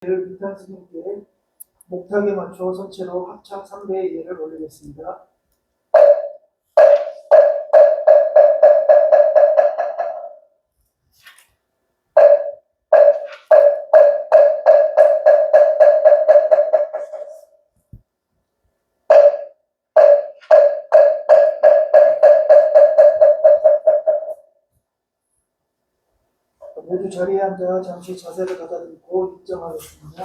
비탄 스님께 목탁에 맞춰 선체로 합창 3배의 예를 올리겠습니다. 모두 자리에 앉아 잠시 자세를 가다듬고 입장하겠습니다.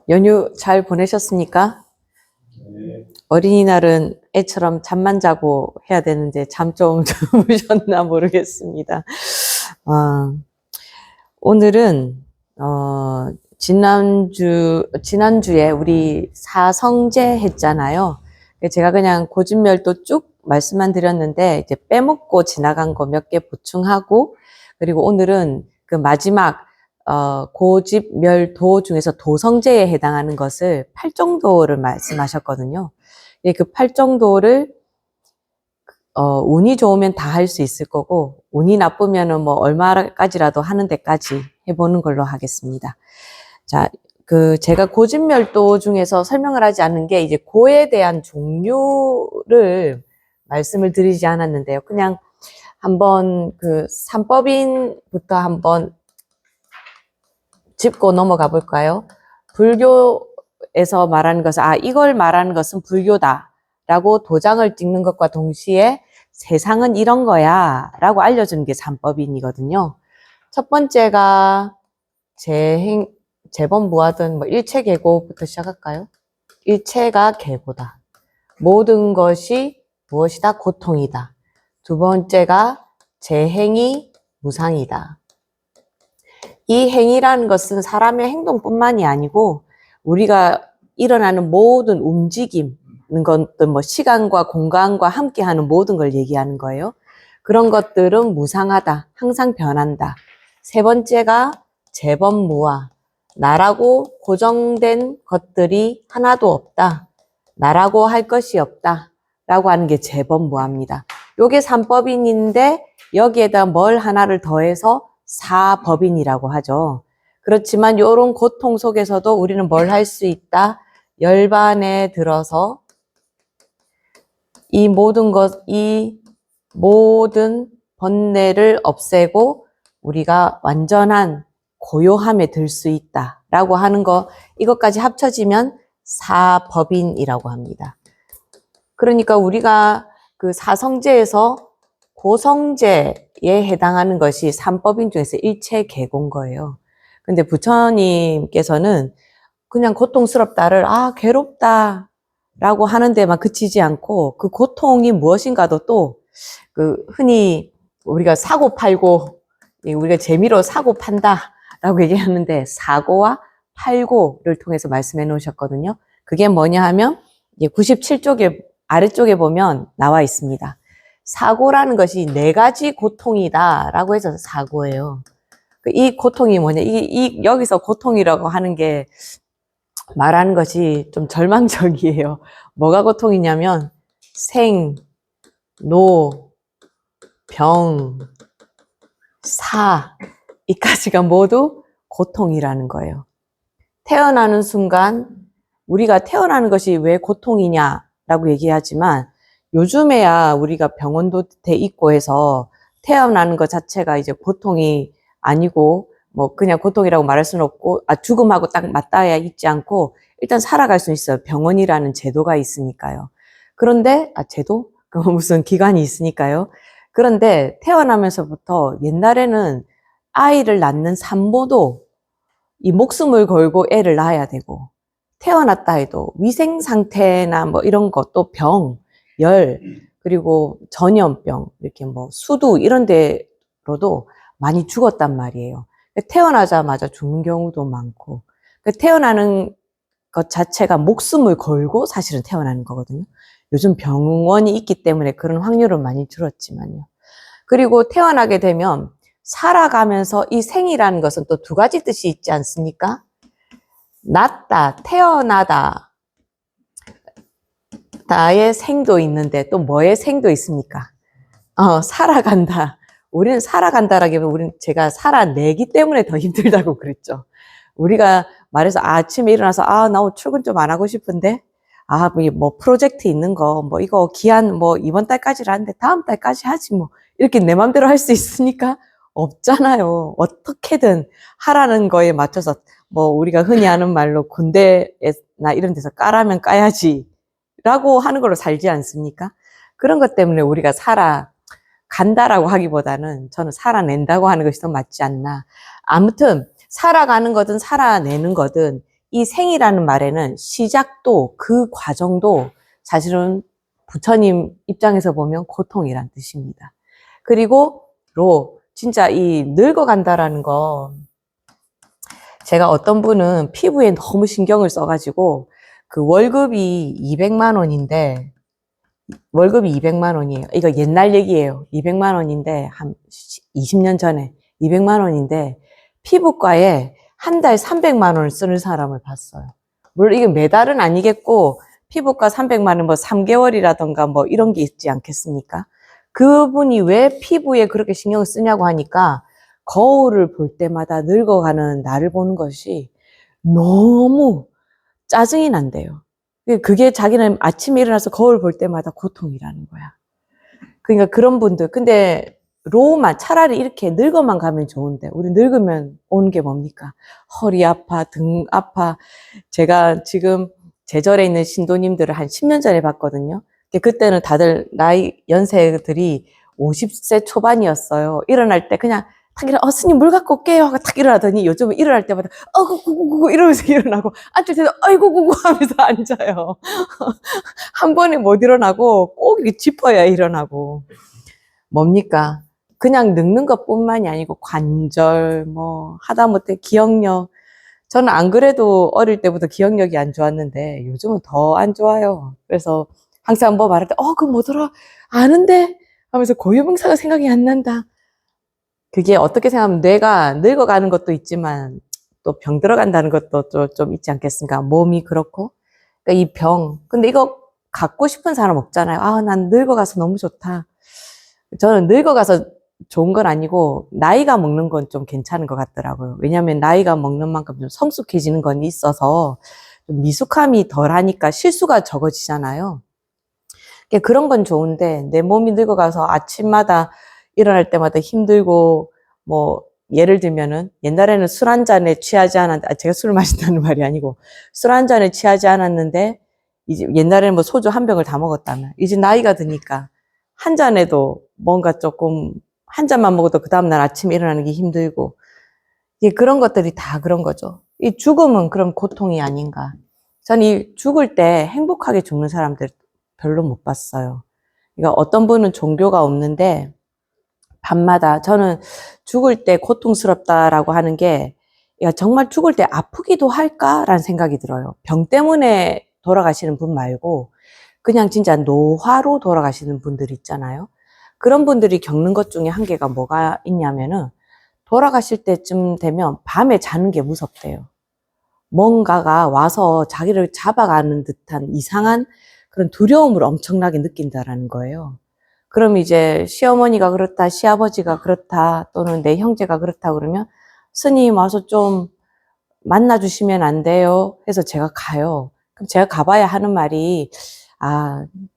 연휴 잘 보내셨습니까? 네. 어린이날은 애처럼 잠만 자고 해야 되는데 잠 좀 주무셨나 모르겠습니다. 오늘은 지난주에 우리 사성제 했잖아요. 제가 그냥 고진멸도 쭉 말씀만 드렸는데 이제 빼먹고 지나간 거 몇 개 보충하고, 그리고 오늘은 그 마지막 고집멸도 중에서 도성제에 해당하는 것을 팔정도를 말씀하셨거든요. 그 팔정도를 운이 좋으면 다 할 수 있을 거고, 운이 나쁘면은 뭐 얼마까지라도 하는 데까지 해보는 걸로 하겠습니다. 자, 제가 고진멸도 중에서 설명을 하지 않는 게 이제 고에 대한 종류를 말씀을 드리지 않았는데요. 그냥 한번 삼법인부터 한번 짚고 넘어가 볼까요? 불교에서 말하는 것은, 이걸 말하는 것은 불교다 라고 도장을 찍는 것과 동시에 세상은 이런 거야 라고 알려주는 게 삼법인이거든요. 첫 번째가 재범무하든 일체계고부터 시작할까요? 일체가 계고다. 모든 것이 무엇이다? 고통이다. 두 번째가 재행이 무상이다. 이 행위라는 것은 사람의 행동뿐만이 아니고 우리가 일어나는 모든 움직임, 것들 시간과 공간과 함께하는 모든 걸 얘기하는 거예요. 그런 것들은 무상하다. 항상 변한다. 세 번째가 재범무아. 나라고 고정된 것들이 하나도 없다. 나라고 할 것이 없다. 라고 하는 게 재범무아입니다. 요게 삼법인인데 여기에다 뭘 하나를 더해서 사법인이라고 하죠. 그렇지만 이런 고통 속에서도 우리는 뭘 할 수 있다? 열반에 들어서 이 모든 번뇌를 없애고 우리가 완전한 고요함에 들 수 있다라고 하는 거, 이것까지 합쳐지면 사법인이라고 합니다. 그러니까 우리가 그 사성제에서 고성제에 해당하는 것이 삼법인 중에서 일체계고인 거예요. 근데 부처님께서는 그냥 고통스럽다를 괴롭다 라고 하는 데만 그치지 않고 그 고통이 무엇인가도 또 흔히 우리가 사고 팔고, 우리가 재미로 사고 판다 라고 얘기하는데 사고와 팔고를 통해서 말씀해 놓으셨거든요. 그게 뭐냐 하면 97쪽에 아래쪽에 보면 나와 있습니다. 사고라는 것이 4가지 고통이다 라고 해서 사고예요. 이 고통이 뭐냐, 여기서 고통이라고 하는 게 말하는 것이 좀 절망적이에요. 뭐가 고통이냐면 생, 노, 병, 사, 이까지가 모두 고통이라는 거예요. 태어나는 순간 우리가 태어나는 것이 왜 고통이냐라고 얘기하지만 요즘에야 우리가 병원도 돼 있고 해서 태어나는 것 자체가 이제 고통이 아니고 그냥 고통이라고 말할 수는 없고 죽음하고 딱 맞닿아 있지 않고 일단 살아갈 수 있어요. 병원이라는 제도가 있으니까요. 그런데 제도? 무슨 기관이 있으니까요. 그런데 태어나면서부터 옛날에는 아이를 낳는 산모도 이 목숨을 걸고 애를 낳아야 되고, 태어났다 해도 위생 상태나 이런 것도 병, 열, 그리고 전염병, 이렇게 수두 이런 데로도 많이 죽었단 말이에요. 태어나자마자 죽는 경우도 많고, 태어나는 것 자체가 목숨을 걸고 사실은 태어나는 거거든요. 요즘 병원이 있기 때문에 그런 확률은 많이 줄었지만요. 그리고 태어나게 되면 살아가면서 이 생이라는 것은 또 두 가지 뜻이 있지 않습니까? 낳다, 태어나다, 나의 생도 있는데 또 뭐의 생도 있습니까? 살아간다. 우리는 살아간다라기보다 우리는 제가 살아내기 때문에 더 힘들다고 그랬죠. 우리가 말해서 아침에 일어나서 나 오늘 출근 좀 안 하고 싶은데 뭐 프로젝트 있는 거 뭐 이거 기한 뭐 이번 달까지라는데 다음 달까지 하지 뭐 이렇게 내 맘대로 할 수 있으니까 없잖아요. 어떻게든 하라는 거에 맞춰서 뭐 우리가 흔히 하는 말로 군대나 이런 데서 까라면 까야지 라고 하는 걸로 살지 않습니까? 그런 것 때문에 우리가 살아간다라고 하기보다는 저는 살아낸다고 하는 것이 더 맞지 않나. 아무튼 살아가는 거든 살아내는 거든 이 생이라는 말에는 시작도 그 과정도 사실은 부처님 입장에서 보면 고통이란 뜻입니다. 그리고 진짜 이 늙어간다라는 거 제가 어떤 분은 피부에 너무 신경을 써가지고 그 월급이 200만 원인데 월급이 200만 원이에요. 이거 옛날 얘기예요. 200만 원인데 한 20년 전에 200만 원인데 피부과에 한 달 300만 원을 쓰는 사람을 봤어요. 물론 이게 매달은 아니겠고 피부과 300만 원 뭐 3개월이라던가 뭐 이런 게 있지 않겠습니까? 그분이 왜 피부에 그렇게 신경을 쓰냐고 하니까 거울을 볼 때마다 늙어가는 나를 보는 것이 너무 짜증이 난대요. 그게 자기는 아침에 일어나서 거울 볼 때마다 고통이라는 거야. 그러니까 그런 분들, 근데 로우만 차라리 이렇게 늙어만 가면 좋은데 우리 늙으면 오는 게 뭡니까? 허리 아파, 등 아파. 제가 지금 제절에 있는 신도님들을 한 10년 전에 봤거든요. 그때는 다들 연세들이 50세 초반이었어요. 일어날 때 그냥 탁 스님 물 갖고 올게요 하고 탁 일어나더니 요즘은 일어날 때마다 구구구구 이러면서 일어나고 앉을 때도 아이고 구구 하면서 앉아요. 한 번에 못 일어나고 꼭 이렇게 짚어야 일어나고. 뭡니까? 그냥 늙는 것뿐만이 아니고 관절, 뭐 하다못해 기억력. 저는 안 그래도 어릴 때부터 기억력이 안 좋았는데 요즘은 더 안 좋아요. 그래서 항상 뭐 말할 때 그거 뭐더라? 아는데? 하면서 고유명사가 생각이 안 난다. 그게 어떻게 생각하면 뇌가 늙어가는 것도 있지만 또 병 들어간다는 것도 좀 있지 않겠습니까? 몸이 그렇고. 그러니까 이 병. 근데 이거 갖고 싶은 사람 없잖아요. 난 늙어가서 너무 좋다. 저는 늙어가서 좋은 건 아니고 나이가 먹는 건 좀 괜찮은 것 같더라고요. 왜냐하면 나이가 먹는 만큼 좀 성숙해지는 건 있어서 좀 미숙함이 덜하니까 실수가 적어지잖아요. 그런 건 좋은데 내 몸이 늙어가서 아침마다 일어날 때마다 힘들고 뭐 예를 들면은 옛날에는 술 한 잔에 취하지 않았는데 제가 술을 마신다는 말이 아니고 술 한 잔에 취하지 않았는데 이제 옛날에는 뭐 소주 한 병을 다 먹었다면 이제 나이가 드니까 한 잔에도 뭔가 조금 한 잔만 먹어도 그 다음날 아침에 일어나는 게 힘들고 그런 것들이 다 그런 거죠. 이 죽음은 그럼 고통이 아닌가. 저는 이 죽을 때 행복하게 죽는 사람들 별로 못 봤어요. 그러니까 어떤 분은 종교가 없는데 밤마다 저는 죽을 때 고통스럽다라고 하는 게 정말 죽을 때 아프기도 할까라는 생각이 들어요. 병 때문에 돌아가시는 분 말고 그냥 진짜 노화로 돌아가시는 분들 있잖아요. 그런 분들이 겪는 것 중에 한계가 뭐가 있냐면은 돌아가실 때쯤 되면 밤에 자는 게 무섭대요. 뭔가가 와서 자기를 잡아가는 듯한 이상한 그런 두려움을 엄청나게 느낀다라는 거예요. 그럼 이제 시어머니가 그렇다, 시아버지가 그렇다, 또는 내 형제가 그렇다 그러면 스님 와서 좀 만나주시면 안 돼요? 해서 제가 가요. 그럼 제가 가봐야 하는 말이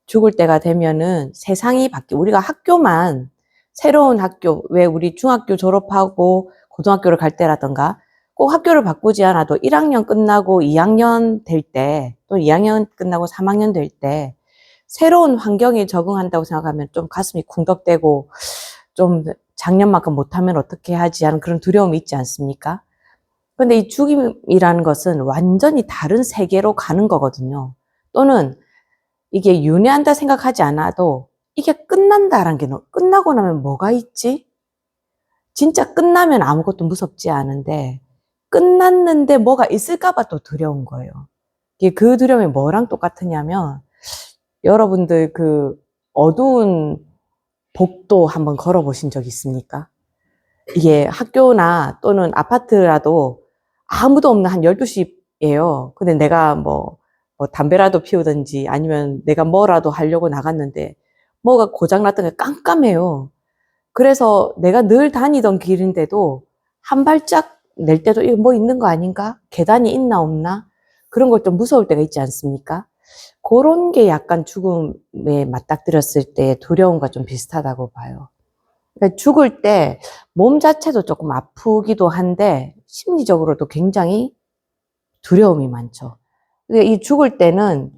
죽을 때가 되면은 세상이 바뀌고 우리가 학교만 새로운 학교, 왜 우리 중학교 졸업하고 고등학교를 갈 때라던가 꼭 학교를 바꾸지 않아도 1학년 끝나고 2학년 될 때, 또 2학년 끝나고 3학년 될 때 새로운 환경에 적응한다고 생각하면 좀 가슴이 쿵덕대고 좀 작년만큼 못하면 어떻게 하지 하는 그런 두려움이 있지 않습니까? 근데 이 죽음이라는 것은 완전히 다른 세계로 가는 거거든요. 또는 이게 윤회한다 생각하지 않아도 이게 끝난다라는 게 끝나고 나면 뭐가 있지? 진짜 끝나면 아무것도 무섭지 않은데 끝났는데 뭐가 있을까 봐 또 두려운 거예요. 이게 그 두려움이 뭐랑 똑같으냐면 여러분들 그 어두운 복도 한번 걸어보신 적 있습니까? 이게 학교나 또는 아파트라도 아무도 없는 한 12시예요. 근데 내가 뭐 담배라도 피우든지 아니면 내가 뭐라도 하려고 나갔는데 뭐가 고장났던 게 깜깜해요. 그래서 내가 늘 다니던 길인데도 한 발짝 낼 때도 이거 뭐 있는 거 아닌가? 계단이 있나 없나? 그런 걸 좀 무서울 때가 있지 않습니까? 그런 게 약간 죽음에 맞닥뜨렸을 때 두려움과 좀 비슷하다고 봐요. 그러니까 죽을 때 몸 자체도 조금 아프기도 한데 심리적으로도 굉장히 두려움이 많죠. 그러니까 이 죽을 때는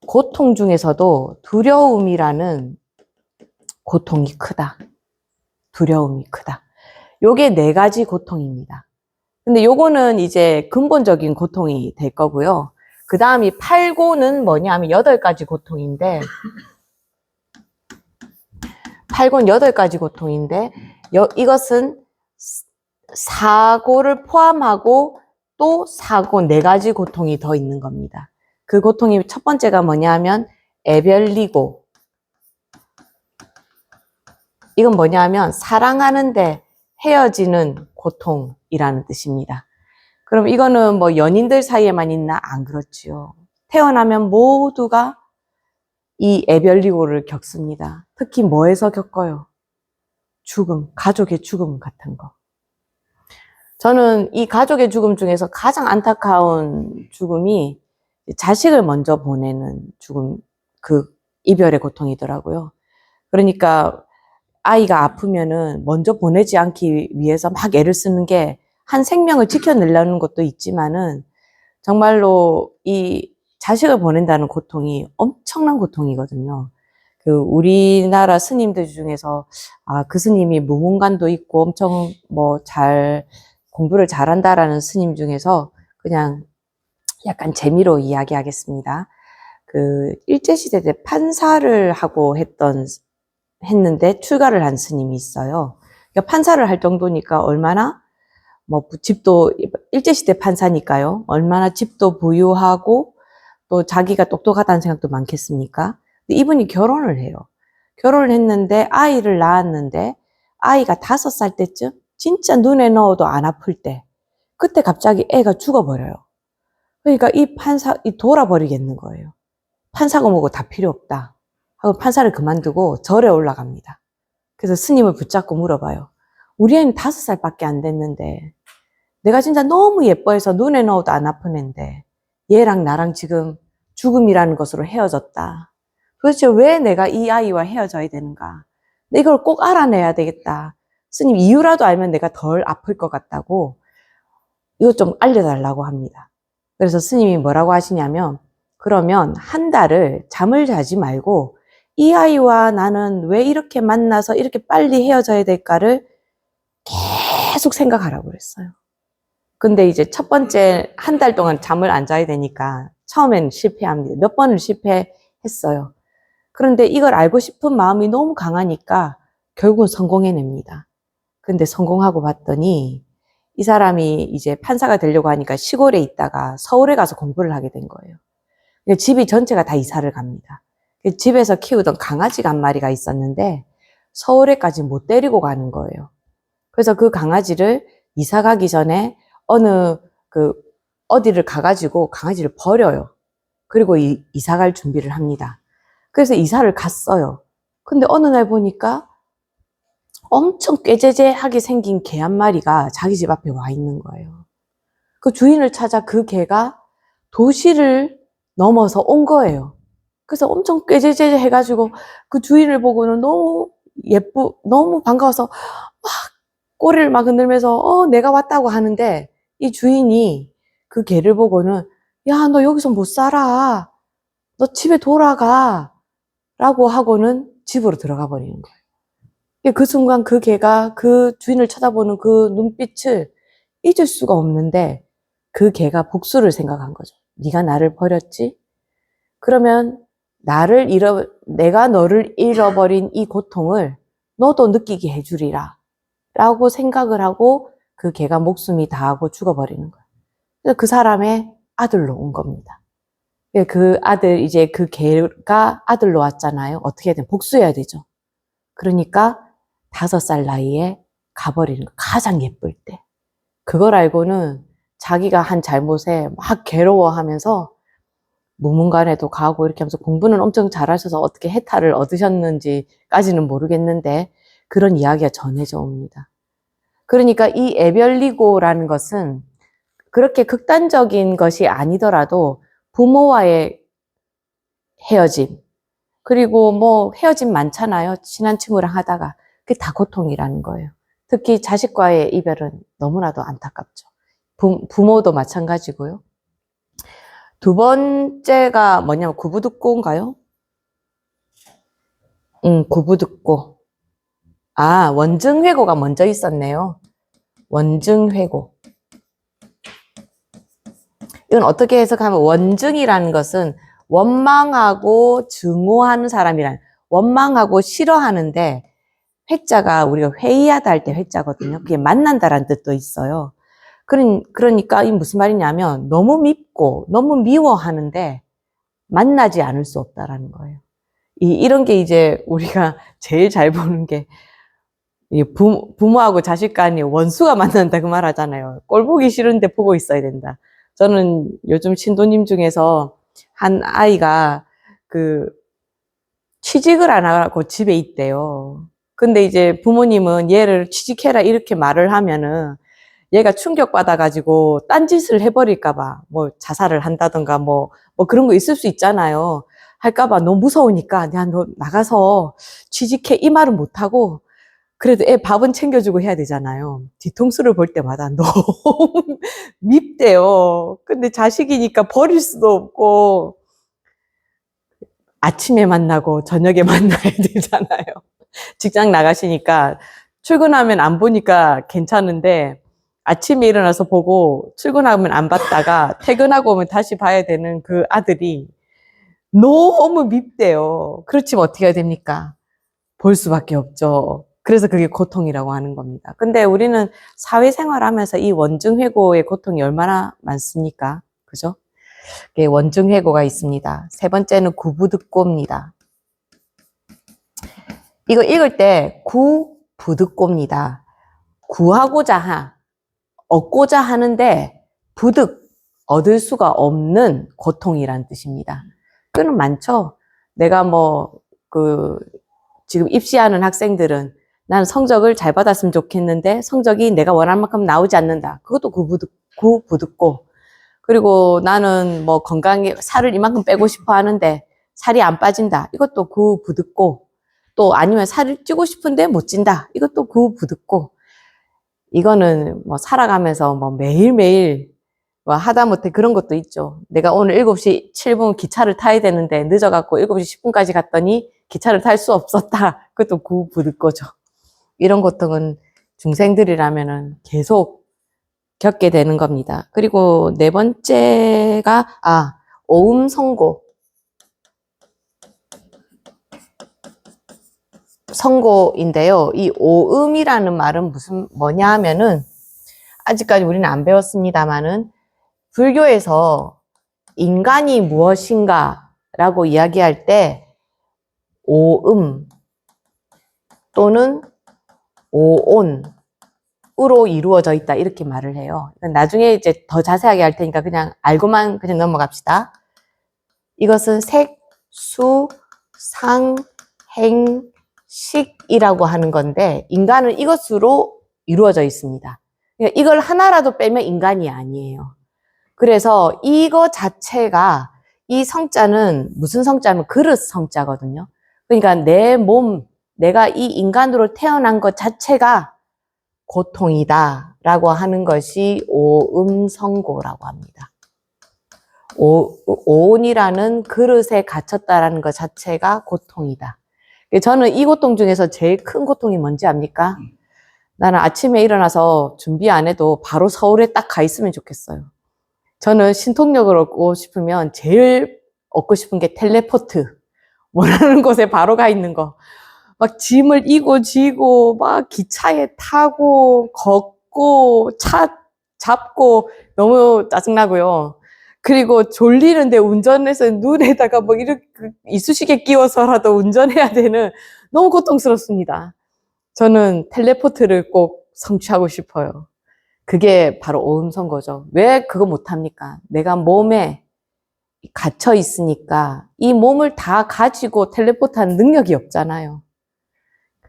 고통 중에서도 두려움이라는 고통이 크다. 두려움이 크다. 요게 4가지 고통입니다. 근데 요거는 이제 근본적인 고통이 될 거고요. 그 다음이 8고는 뭐냐 하면 8가지 고통인데 8고는 8가지 고통인데 이것은 사고를 포함하고 또 사고 4가지 고통이 더 있는 겁니다. 그 고통이 첫 번째가 뭐냐 하면 애별리고, 이건 뭐냐 하면 사랑하는데 헤어지는 고통이라는 뜻입니다. 그럼 이거는 뭐 연인들 사이에만 있나? 안 그렇지요. 태어나면 모두가 이 애별리고를 겪습니다. 특히 뭐에서 겪어요? 죽음, 가족의 죽음 같은 거. 저는 이 가족의 죽음 중에서 가장 안타까운 죽음이 자식을 먼저 보내는 죽음, 그 이별의 고통이더라고요. 그러니까 아이가 아프면은 먼저 보내지 않기 위해서 막 애를 쓰는 게 한 생명을 지켜내려는 것도 있지만은 정말로 이 자식을 보낸다는 고통이 엄청난 고통이거든요. 그 우리나라 스님들 중에서 그 스님이 무문관도 있고 엄청 뭐 잘 공부를 잘한다라는 스님 중에서 그냥 약간 재미로 이야기하겠습니다. 그 일제시대 때 판사를 하고 했는데 출가를 한 스님이 있어요. 그러니까 판사를 할 정도니까 얼마나 뭐 집도 일제시대 판사니까요. 얼마나 집도 부유하고 또 자기가 똑똑하다는 생각도 많겠습니까? 근데 이분이 결혼을 해요. 결혼을 했는데 아이를 낳았는데 아이가 5살 때쯤 진짜 눈에 넣어도 안 아플 때 그때 갑자기 애가 죽어버려요. 그러니까 이 돌아버리겠는 거예요. 판사가 뭐고 다 필요 없다 하고 판사를 그만두고 절에 올라갑니다. 그래서 스님을 붙잡고 물어봐요. 우리 애는 5살밖에 안 됐는데 내가 진짜 너무 예뻐해서 눈에 넣어도 안 아픈 애인데 얘랑 나랑 지금 죽음이라는 것으로 헤어졌다. 도대체 왜 내가 이 아이와 헤어져야 되는가? 이걸 꼭 알아내야 되겠다. 스님 이유라도 알면 내가 덜 아플 것 같다고 이것 좀 알려달라고 합니다. 그래서 스님이 뭐라고 하시냐면 그러면 한 달을 잠을 자지 말고 이 아이와 나는 왜 이렇게 만나서 이렇게 빨리 헤어져야 될까를 계속 생각하라고 그랬어요. 근데 이제 첫 번째 한 달 동안 잠을 안 자야 되니까 처음엔 실패합니다. 몇 번을 실패했어요. 그런데 이걸 알고 싶은 마음이 너무 강하니까 결국은 성공해냅니다. 근데 성공하고 봤더니 이 사람이 이제 판사가 되려고 하니까 시골에 있다가 서울에 가서 공부를 하게 된 거예요. 집이 전체가 다 이사를 갑니다. 집에서 키우던 강아지가 한 마리가 있었는데 서울에까지 못 데리고 가는 거예요. 그래서 그 강아지를 이사 가기 전에 어디를 가가지고 강아지를 버려요. 그리고 이사 갈 준비를 합니다. 그래서 이사를 갔어요. 근데 어느 날 보니까 엄청 꾀재재하게 생긴 개 한 마리가 자기 집 앞에 와 있는 거예요. 그 주인을 찾아 그 개가 도시를 넘어서 온 거예요. 그래서 엄청 꾀재재 해가지고 그 주인을 보고는 너무 반가워서 막 꼬리를 막 흔들면서 내가 왔다고 하는데 이 주인이 그 개를 보고는 야, 너 여기서 못 살아. 너 집에 돌아가. 라고 하고는 집으로 들어가 버리는 거예요. 그 순간 그 개가 그 주인을 쳐다보는 그 눈빛을 잊을 수가 없는데 그 개가 복수를 생각한 거죠. 네가 나를 버렸지? 그러면 내가 너를 잃어버린 이 고통을 너도 느끼게 해주리라. 라고 생각을 하고 그 개가 목숨이 다하고 죽어버리는 거예요. 그래서 그 사람의 아들로 온 겁니다. 그 아들, 이제 그 개가 아들로 왔잖아요. 어떻게든 복수해야 되죠. 그러니까 5살 나이에 가버리는 거. 가장 예쁠 때. 그걸 알고는 자기가 한 잘못에 막 괴로워하면서 무문관에도 가고 이렇게 하면서 공부는 엄청 잘하셔서 어떻게 해탈을 얻으셨는지까지는 모르겠는데 그런 이야기가 전해져 옵니다. 그러니까 이 에별리고라는 것은 그렇게 극단적인 것이 아니더라도 부모와의 헤어짐, 그리고 뭐 헤어짐 많잖아요. 친한 친구랑 하다가. 그게 다 고통이라는 거예요. 특히 자식과의 이별은 너무나도 안타깝죠. 부모도 마찬가지고요. 두 번째가 뭐냐면 구부듣고인가요? 구부듣고. 아, 원증회고가 먼저 있었네요. 원증회고. 이건 어떻게 해석하면 원증이라는 것은 원망하고 증오하는 사람이란, 원망하고 싫어하는데 회자가 우리가 회의하다 할 때 회자거든요. 그게 만난다라는 뜻도 있어요. 그러니까 이 무슨 말이냐면 너무 밉고 너무 미워하는데 만나지 않을 수 없다라는 거예요. 이런 게 이제 우리가 제일 잘 보는 게 부모하고 자식 간이 원수가 만난다 그 말 하잖아요. 꼴 보기 싫은데 보고 있어야 된다. 저는 요즘 신도님 중에서 한 아이가 취직을 안 하고 집에 있대요. 근데 이제 부모님은 얘를 취직해라 이렇게 말을 하면은 얘가 충격받아가지고 딴짓을 해버릴까봐 뭐 자살을 한다던가 뭐 그런 거 있을 수 있잖아요. 할까봐 너무 무서우니까 야, 너 나가서 취직해 이 말은 못하고 그래도 애 밥은 챙겨주고 해야 되잖아요. 뒤통수를 볼 때마다 너무 밉대요. 근데 자식이니까 버릴 수도 없고 아침에 만나고 저녁에 만나야 되잖아요. 직장 나가시니까 출근하면 안 보니까 괜찮은데 아침에 일어나서 보고 출근하면 안 봤다가 퇴근하고 오면 다시 봐야 되는 그 아들이 너무 밉대요. 그렇지만 어떻게 해야 됩니까? 볼 수밖에 없죠. 그래서 그게 고통이라고 하는 겁니다. 근데 우리는 사회생활 하면서 이 원증회고의 고통이 얼마나 많습니까? 그죠? 원증회고가 있습니다. 세 번째는 구부득고입니다. 이거 읽을 때 구부득고입니다. 구하고자 얻고자 하는데 부득 얻을 수가 없는 고통이란 뜻입니다. 그는 많죠. 내가 지금 입시하는 학생들은 나는 성적을 잘 받았으면 좋겠는데 성적이 내가 원하는 만큼 나오지 않는다. 그것도 구부득고. 그리고 나는 건강에 살을 이만큼 빼고 싶어 하는데 살이 안 빠진다. 이것도 구부득고. 또 아니면 살을 찌고 싶은데 못 찐다. 이것도 구부득고. 이거는 살아가면서 매일매일 하다못해 그런 것도 있죠. 내가 오늘 7시 7분 기차를 타야 되는데 늦어갖고 7시 10분까지 갔더니 기차를 탈 수 없었다. 그것도 구부득고죠. 이런 고통은 중생들이라면은 계속 겪게 되는 겁니다. 그리고 네 번째가 오음성고. 성고인데요. 이 오음이라는 말은 뭐냐 하면은 아직까지 우리는 안 배웠습니다만은 불교에서 인간이 무엇인가 라고 이야기할 때 오음 또는 오온으로 이루어져 있다 이렇게 말을 해요. 나중에 이제 더 자세하게 할 테니까 그냥 알고만 그냥 넘어갑시다. 이것은 색, 수, 상, 행, 식이라고 하는 건데 인간은 이것으로 이루어져 있습니다. 그러니까 이걸 하나라도 빼면 인간이 아니에요. 그래서 이거 자체가 이 성자는 무슨 성자면 그릇 성자거든요. 그러니까 내 몸, 내가 이 인간으로 태어난 것 자체가 고통이다 라고 하는 것이 오음성고라고 합니다. 오온이라는 그릇에 갇혔다라는 것 자체가 고통이다. 저는 이 고통 중에서 제일 큰 고통이 뭔지 압니까? 나는 아침에 일어나서 준비 안 해도 바로 서울에 딱 가 있으면 좋겠어요. 저는 신통력을 얻고 싶으면 제일 얻고 싶은 게 텔레포트. 원하는 곳에 바로 가 있는 거. 막 짐을 이고 지고, 막 기차에 타고, 걷고, 차 잡고, 너무 짜증나고요. 그리고 졸리는데 운전해서 눈에다가 뭐 이렇게 이쑤시개 끼워서라도 운전해야 되는 너무 고통스럽습니다. 저는 텔레포트를 꼭 성취하고 싶어요. 그게 바로 오음선거죠. 왜 그거 못합니까? 내가 몸에 갇혀 있으니까 이 몸을 다 가지고 텔레포트 하는 능력이 없잖아요.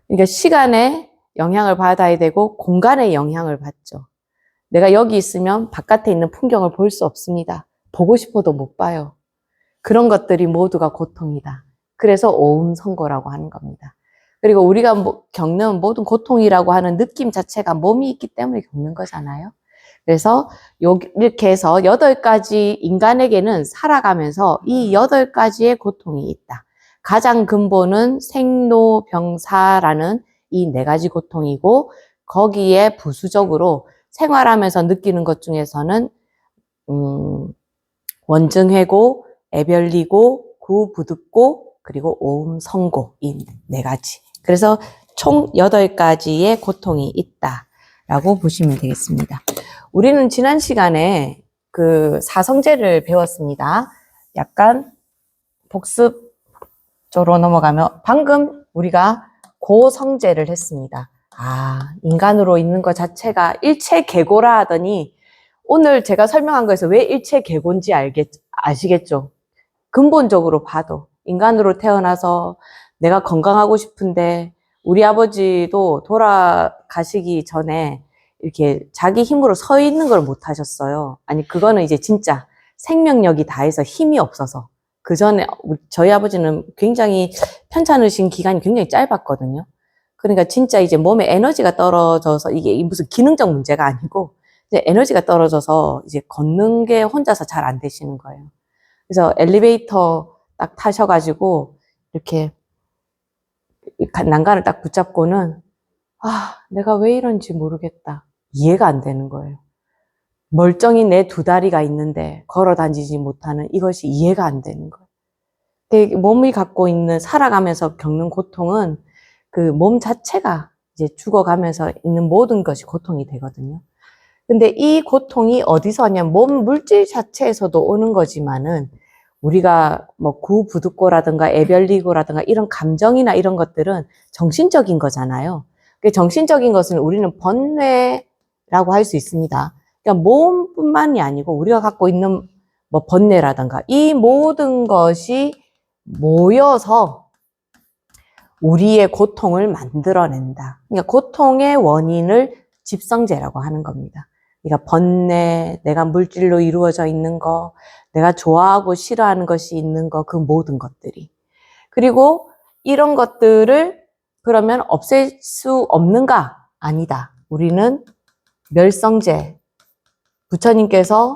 그러니까 시간에 영향을 받아야 되고 공간에 영향을 받죠. 내가 여기 있으면 바깥에 있는 풍경을 볼 수 없습니다. 보고 싶어도 못 봐요. 그런 것들이 모두가 고통이다. 그래서 오음선고라고 하는 겁니다. 그리고 우리가 겪는 모든 고통이라고 하는 느낌 자체가 몸이 있기 때문에 겪는 거잖아요. 그래서 이렇게 해서 8가지 인간에게는 살아가면서 이 8가지의 고통이 있다. 가장 근본은 생로병사라는 이 4가지 고통이고 거기에 부수적으로 생활하면서 느끼는 것 중에서는 원증회고, 애별리고, 구부득고, 그리고 오음성고 이 4가지. 그래서 총 8가지의 고통이 있다라고 보시면 되겠습니다. 우리는 지난 시간에 그 사성제를 배웠습니다. 약간 복습 쪽으로 넘어가면 방금 우리가 고성제를 했습니다. 인간으로 있는 것 자체가 일체계고라 하더니 오늘 제가 설명한 거에서 왜 일체계고인지 아시겠죠? 근본적으로 봐도 인간으로 태어나서 내가 건강하고 싶은데 우리 아버지도 돌아가시기 전에 이렇게 자기 힘으로 서 있는 걸 못 하셨어요. 아니 그거는 이제 진짜 생명력이 다해서 힘이 없어서 그 전에 저희 아버지는 굉장히 편찮으신 기간이 굉장히 짧았거든요. 그러니까 진짜 이제 몸에 에너지가 떨어져서 이게 무슨 기능적 문제가 아니고 이제 에너지가 떨어져서 이제 걷는 게 혼자서 잘 안 되시는 거예요. 그래서 엘리베이터 딱 타셔가지고 이렇게 난간을 딱 붙잡고는 내가 왜 이런지 모르겠다. 이해가 안 되는 거예요. 멀쩡히 내 2다리가 있는데 걸어 다니지 못하는 이것이 이해가 안 되는 거예요. 몸이 갖고 있는 살아가면서 겪는 고통은 그 몸 자체가 이제 죽어가면서 있는 모든 것이 고통이 되거든요. 근데 이 고통이 어디서 오냐면 몸 물질 자체에서도 오는 거지만은 우리가 뭐 구부득고라든가 애별리고라든가 이런 감정이나 이런 것들은 정신적인 거잖아요. 정신적인 것은 우리는 번뇌라고 할 수 있습니다. 그러니까 몸뿐만이 아니고 우리가 갖고 있는 뭐 번뇌라든가 이 모든 것이 모여서 우리의 고통을 만들어낸다. 그러니까 고통의 원인을 집성제라고 하는 겁니다. 그러니까 번뇌, 내가 물질로 이루어져 있는 거, 내가 좋아하고 싫어하는 것이 있는 거, 그 모든 것들이. 그리고 이런 것들을 그러면 없앨 수 없는가? 아니다. 우리는 멸성제, 부처님께서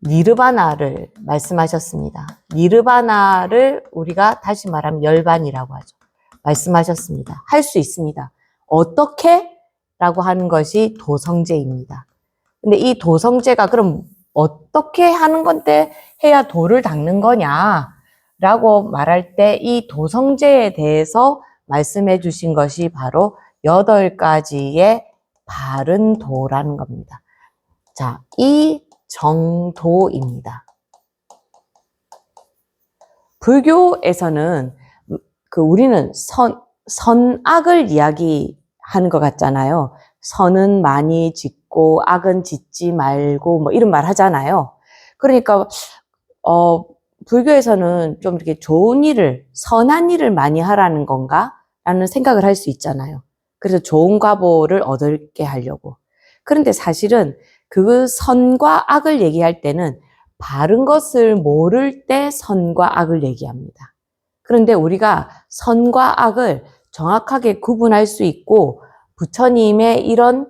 니르바나를 말씀하셨습니다. 니르바나를 우리가 다시 말하면 열반이라고 하죠. 말씀하셨습니다. 할 수 있습니다. 어떻게? 라고 하는 것이 도성제입니다. 근데 이 도성제가 그럼 어떻게 하는 건데 해야 도를 닦는 거냐? 라고 말할 때 이 도성제에 대해서 말씀해 주신 것이 바로 8가지의 바른 도라는 겁니다. 자, 이 정도입니다. 불교에서는 우리는 선악을 이야기하는 것 같잖아요. 선은 많이 짓고 악은 짓지 말고 뭐 이런 말 하잖아요. 그러니까 불교에서는 좀 이렇게 좋은 일을, 선한 일을 많이 하라는 건가? 라는 생각을 할 수 있잖아요. 그래서 좋은 과보를 얻게 하려고. 그런데 사실은 그 선과 악을 얘기할 때는 바른 것을 모를 때 선과 악을 얘기합니다. 그런데 우리가 선과 악을 정확하게 구분할 수 있고 부처님의 이런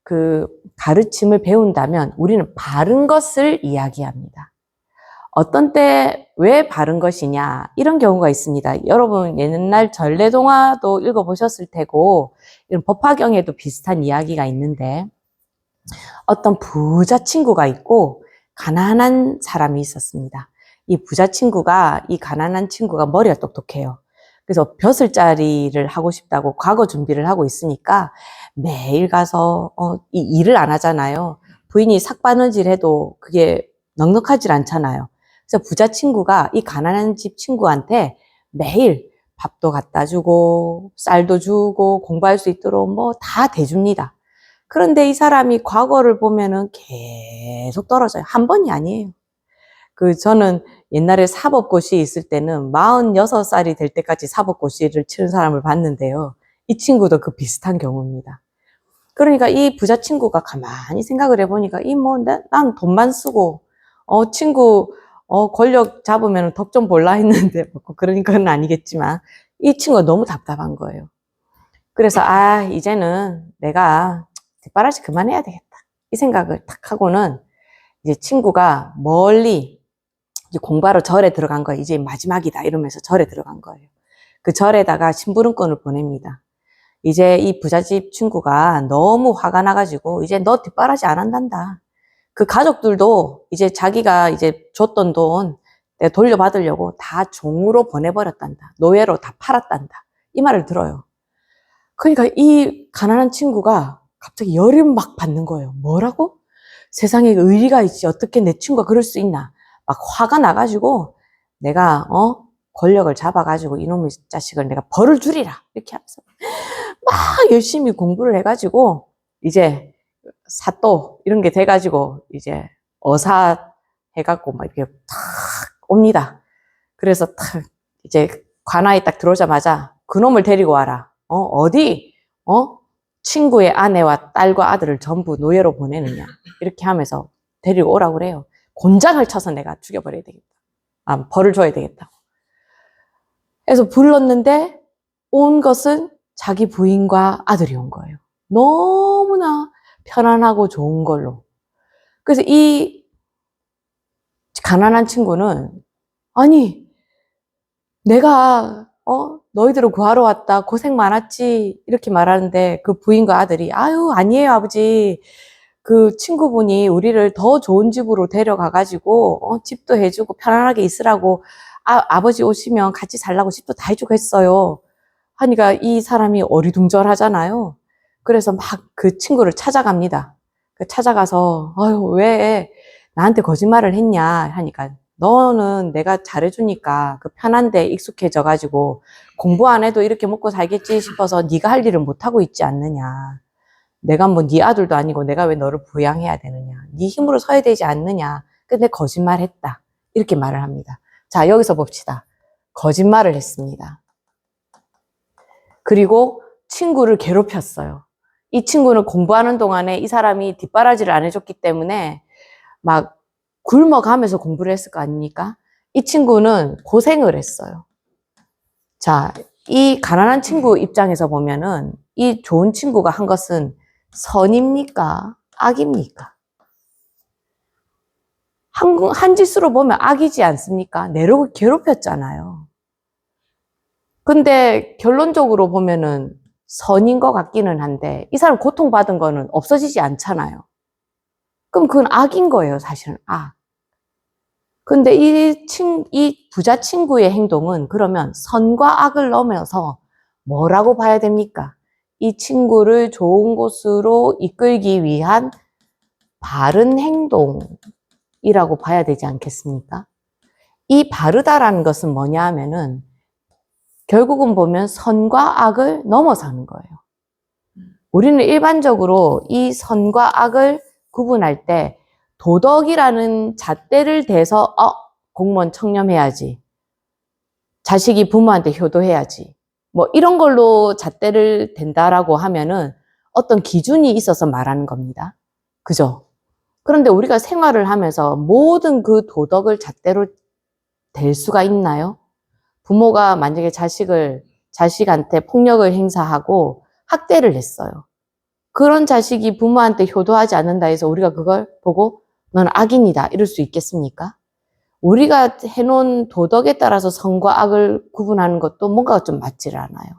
그 가르침을 배운다면 우리는 바른 것을 이야기합니다. 어떤 때 왜 바른 것이냐 이런 경우가 있습니다. 여러분 옛날 전래동화도 읽어보셨을 테고 이런 법화경에도 비슷한 이야기가 있는데 어떤 부자 친구가 있고 가난한 사람이 있었습니다. 이 부자 친구가 이 가난한 친구가 머리가 똑똑해요. 그래서 벼슬자리를 하고 싶다고 과거 준비를 하고 있으니까 매일 가서 이 일을 안 하잖아요. 부인이 삭바느질 해도 그게 넉넉하질 않잖아요. 그래서 부자 친구가 이 가난한 집 친구한테 매일 밥도 갖다 주고 쌀도 주고 공부할 수 있도록 뭐 다 대줍니다. 그런데 이 사람이 과거를 보면은 계속 떨어져요. 한 번이 아니에요. 저는 옛날에 사법고시 있을 때는 46살이 될 때까지 사법고시를 치른 사람을 봤는데요. 이 친구도 그 비슷한 경우입니다. 그러니까 이 부자 친구가 가만히 생각을 해보니까 난 돈만 쓰고 친구 권력 잡으면 덕 좀 볼라 했는데 뭐 그러니까 그건 아니겠지만 이 친구가 너무 답답한 거예요. 그래서 이제는 내가 뒷바라지 그만해야 되겠다 이 생각을 딱 하고는 이제 친구가 멀리 이제 공부하러 절에 들어간 거예요. 이제 마지막이다 이러면서 절에 들어간 거예요. 그 절에다가 심부름권을 보냅니다. 이제 이 부잣집 친구가 너무 화가 나가지고 이제 너 뒷바라지 안 한단다. 그 가족들도 이제 자기가 이제 줬던 돈 내가 돌려받으려고 다 종으로 보내버렸단다. 노예로 다 팔았단다. 이 말을 들어요. 그러니까 이 가난한 친구가 갑자기 열을 막 받는 거예요. 뭐라고? 세상에 의리가 있지. 어떻게 내 친구가 그럴 수 있나. 막 화가 나가지고 내가 권력을 잡아가지고 이놈의 자식을 내가 벌을 주리라. 이렇게 하면서 막 열심히 공부를 해가지고 이제 사또 이런 게 돼가지고 이제 어사 해갖고 막 이렇게 탁 옵니다. 그래서 탁 이제 관아에 딱 들어오자마자 그놈을 데리고 와라. 어디 친구의 아내와 딸과 아들을 전부 노예로 보내느냐 이렇게 하면서 데리고 오라고 그래요. 곤장을 쳐서 내가 죽여버려야 되겠다. 벌을 줘야 되겠다. 그래서 불렀는데 온 것은 자기 부인과 아들이 온 거예요. 너무나 편안하고 좋은 걸로. 그래서 이 가난한 친구는 아니 내가 너희들을 구하러 왔다 고생 많았지 이렇게 말하는데 그 부인과 아들이 아니에요 아버지 그 친구분이 우리를 더 좋은 집으로 데려가가지고 집도 해주고 편안하게 있으라고 아버지 오시면 같이 살라고 집도 다 해주고 했어요 하니까 이 사람이 어리둥절하잖아요. 그래서 막 그 친구를 찾아갑니다. 찾아가서 왜 나한테 거짓말을 했냐 하니까 너는 내가 잘해주니까 그 편한데 익숙해져가지고 공부 안 해도 이렇게 먹고 살겠지 싶어서 네가 할 일을 못하고 있지 않느냐. 내가 뭐 네 아들도 아니고 내가 왜 너를 부양해야 되느냐. 네 힘으로 서야 되지 않느냐. 근데 거짓말했다. 이렇게 말을 합니다. 자, 여기서 봅시다. 거짓말을 했습니다. 그리고 친구를 괴롭혔어요. 이 친구는 공부하는 동안에 이 사람이 뒷바라지를 안 해줬기 때문에 막 굶어가면서 공부를 했을 거 아닙니까? 이 친구는 고생을 했어요. 자, 이 가난한 친구 입장에서 보면은 이 좋은 친구가 한 것은 선입니까? 악입니까? 한 짓으로 보면 악이지 않습니까? 내로 괴롭혔잖아요. 근데 결론적으로 보면은 선인 것 같기는 한데 이 사람 고통받은 거는 없어지지 않잖아요. 그럼 그건 악인 거예요, 사실은 악. 근데 이 부자 친구의 행동은 그러면 선과 악을 넘어서 뭐라고 봐야 됩니까? 이 친구를 좋은 곳으로 이끌기 위한 바른 행동이라고 봐야 되지 않겠습니까? 이 바르다라는 것은 뭐냐 하면은 결국은 보면 선과 악을 넘어서는 거예요. 우리는 일반적으로 이 선과 악을 구분할 때 도덕이라는 잣대를 대서 공무원 청렴해야지. 자식이 부모한테 효도해야지. 뭐 이런 걸로 잣대를 댄다라고 하면은 어떤 기준이 있어서 말하는 겁니다. 그죠? 그런데 우리가 생활을 하면서 모든 그 도덕을 잣대로 댈 수가 있나요? 부모가 만약에 자식한테 폭력을 행사하고 학대를 했어요. 그런 자식이 부모한테 효도하지 않는다 해서 우리가 그걸 보고 넌 악인이다 이럴 수 있겠습니까? 우리가 해놓은 도덕에 따라서 선과 악을 구분하는 것도 뭔가 좀 맞지를 않아요.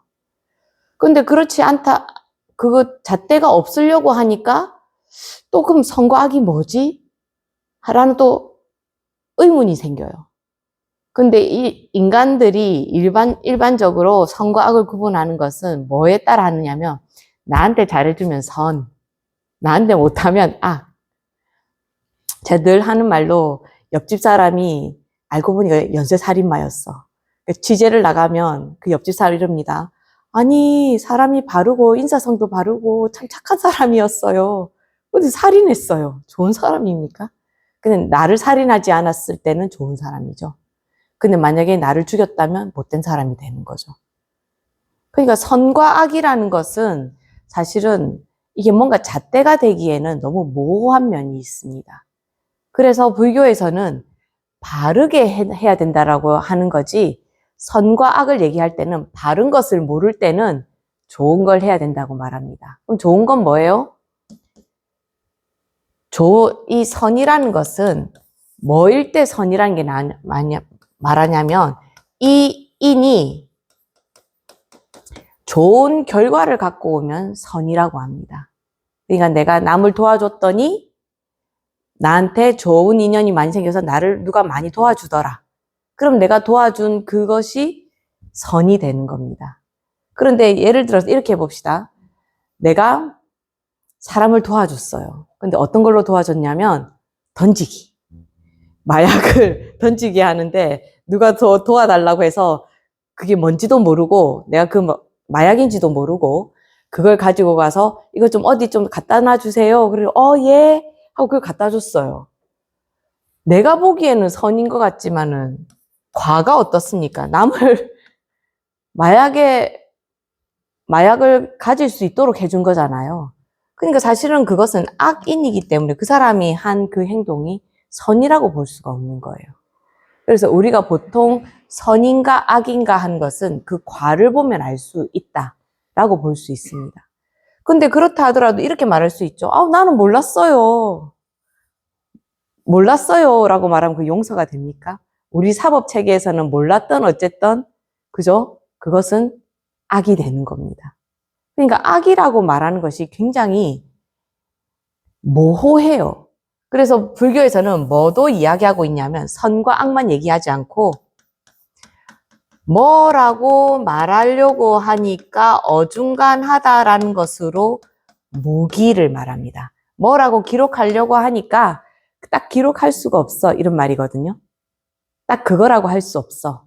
근데 그렇지 않다, 그거 잣대가 없으려고 하니까 또 그럼 선과 악이 뭐지? 라는 또 의문이 생겨요. 근데 이 인간들이 일반적으로 선과 악을 구분하는 것은 뭐에 따라 하느냐면 나한테 잘해주면 선, 나한테 못하면 악. 제가 늘 하는 말로 옆집 사람이 알고 보니 연쇄살인마였어. 취재를 나가면 그 옆집 사람이 이럽니다. 아니, 사람이 바르고 인사성도 바르고 참 착한 사람이었어요. 근데 살인했어요. 좋은 사람입니까? 근데 나를 살인하지 않았을 때는 좋은 사람이죠. 근데 만약에 나를 죽였다면 못된 사람이 되는 거죠. 그러니까 선과 악이라는 것은 사실은 이게 뭔가 잣대가 되기에는 너무 모호한 면이 있습니다. 그래서 불교에서는 바르게 해야 된다라고 하는 거지, 선과 악을 얘기할 때는 바른 것을 모를 때는 좋은 걸 해야 된다고 말합니다. 그럼 좋은 건 뭐예요? 이 선이라는 것은 뭐일 때 선이라는 게 말하냐면 이 인이 좋은 결과를 갖고 오면 선이라고 합니다. 그러니까 내가 남을 도와줬더니 나한테 좋은 인연이 많이 생겨서 나를 누가 많이 도와주더라. 그럼 내가 도와준 그것이 선이 되는 겁니다. 그런데 예를 들어서 이렇게 해봅시다. 내가 사람을 도와줬어요. 근데 어떤 걸로 도와줬냐면 던지기. 마약을 던지게 하는데 누가 더 도와달라고 해서 그게 뭔지도 모르고 내가 그 마약인지도 모르고 그걸 가지고 가서 이거 좀 어디 좀 갖다 놔주세요. 그리고 예 하고 그걸 갖다 줬어요. 내가 보기에는 선인 것 같지만은 과가 어떻습니까? 남을 마약을 가질 수 있도록 해준 거잖아요. 그러니까 사실은 그것은 악인이기 때문에 그 사람이 한 그 행동이 선이라고 볼 수가 없는 거예요. 그래서 우리가 보통 선인가 악인가 한 것은 그 과를 보면 알 수 있다라고 볼 수 있습니다. 근데 그렇다 하더라도 이렇게 말할 수 있죠. 나는 몰랐어요. 몰랐어요 라고 말하면 그 용서가 됩니까? 우리 사법 체계에서는 몰랐던 어쨌든 그죠? 그것은 악이 되는 겁니다. 그러니까 악이라고 말하는 것이 굉장히 모호해요. 그래서 불교에서는 뭐도 이야기하고 있냐면 선과 악만 얘기하지 않고 뭐라고 말하려고 하니까 어중간하다라는 것으로 무기를 말합니다. 뭐라고 기록하려고 하니까 딱 기록할 수가 없어 이런 말이거든요. 딱 그거라고 할 수 없어.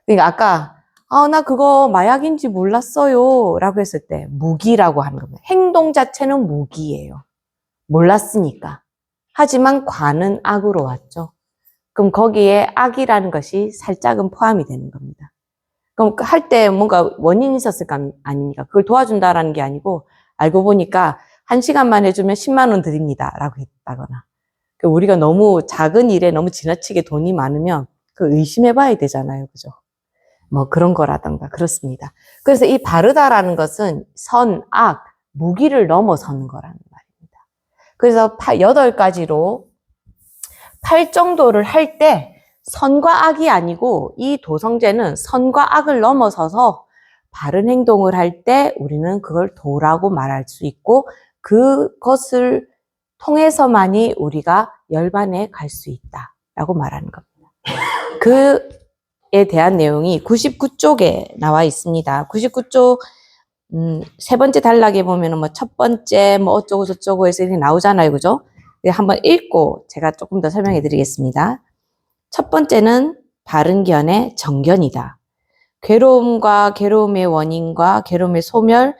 그러니까 아까 나 그거 마약인지 몰랐어요 라고 했을 때 무기라고 하는 겁니다. 행동 자체는 무기예요. 몰랐으니까. 하지만 관은 악으로 왔죠. 그럼 거기에 악이라는 것이 살짝은 포함이 되는 겁니다. 그럼 할 때 뭔가 원인이 있었을 거 아닙니까? 그걸 도와준다라는 게 아니고 알고 보니까 1시간만 해주면 10만 원 드립니다 라고 했다거나 우리가 너무 작은 일에 너무 지나치게 돈이 많으면 그 의심해 봐야 되잖아요. 그죠? 뭐 그런 거라던가 그렇습니다. 그래서 이 바르다라는 것은 선, 악, 무기를 넘어서는 거라는 말입니다. 그래서 8가지로 팔정도를 할 때 선과 악이 아니고 이 도성제는 선과 악을 넘어서서 바른 행동을 할 때 우리는 그걸 도라고 말할 수 있고 그것을 통해서만이 우리가 열반에 갈 수 있다라고 말하는 겁니다. 그에 대한 내용이 99쪽에 나와 있습니다. 99쪽 세 번째 단락에 보면은 뭐 첫 번째 뭐 어쩌고 저쩌고 해서 이렇게 나오잖아요. 그죠? 한번 읽고 제가 조금 더 설명해 드리겠습니다. 첫 번째는 바른견의 정견이다. 괴로움과 괴로움의 원인과 괴로움의 소멸,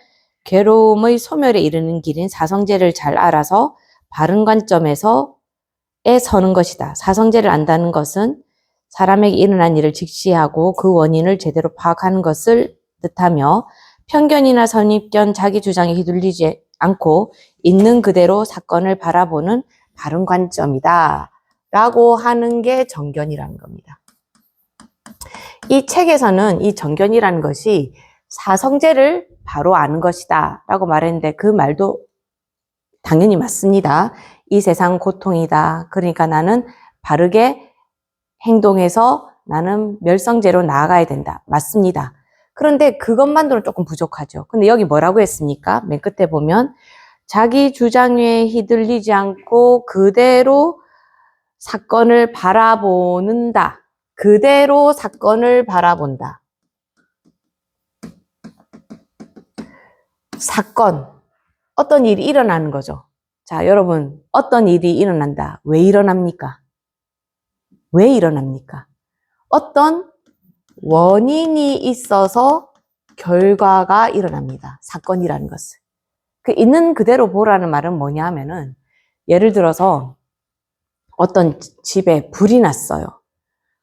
괴로움의 소멸에 이르는 길인 사성제를 잘 알아서 바른 관점에서에 서는 것이다. 사성제를 안다는 것은 사람에게 일어난 일을 직시하고 그 원인을 제대로 파악하는 것을 뜻하며 편견이나 선입견, 자기 주장에 휘둘리지 않고 있는 그대로 사건을 바라보는 바른 관점이다. 라고 하는 게 정견이라는 겁니다. 이 책에서는 이 정견이라는 것이 사성제를 바로 아는 것이다 라고 말했는데 그 말도 당연히 맞습니다. 이 세상 고통이다. 그러니까 나는 바르게 행동해서 나는 멸성제로 나아가야 된다. 맞습니다. 그런데 그것만으로는 조금 부족하죠. 근데 여기 뭐라고 했습니까? 맨 끝에 보면 자기 주장에 휘둘리지 않고 그대로 사건을 바라보는다. 그대로 사건을 바라본다. 사건, 어떤 일이 일어나는 거죠. 자, 여러분, 어떤 일이 일어난다. 왜 일어납니까? 왜 일어납니까? 어떤 원인이 있어서 결과가 일어납니다. 사건이라는 것을. 그 있는 그대로 보라는 말은 뭐냐 하면은, 예를 들어서 어떤 집에 불이 났어요.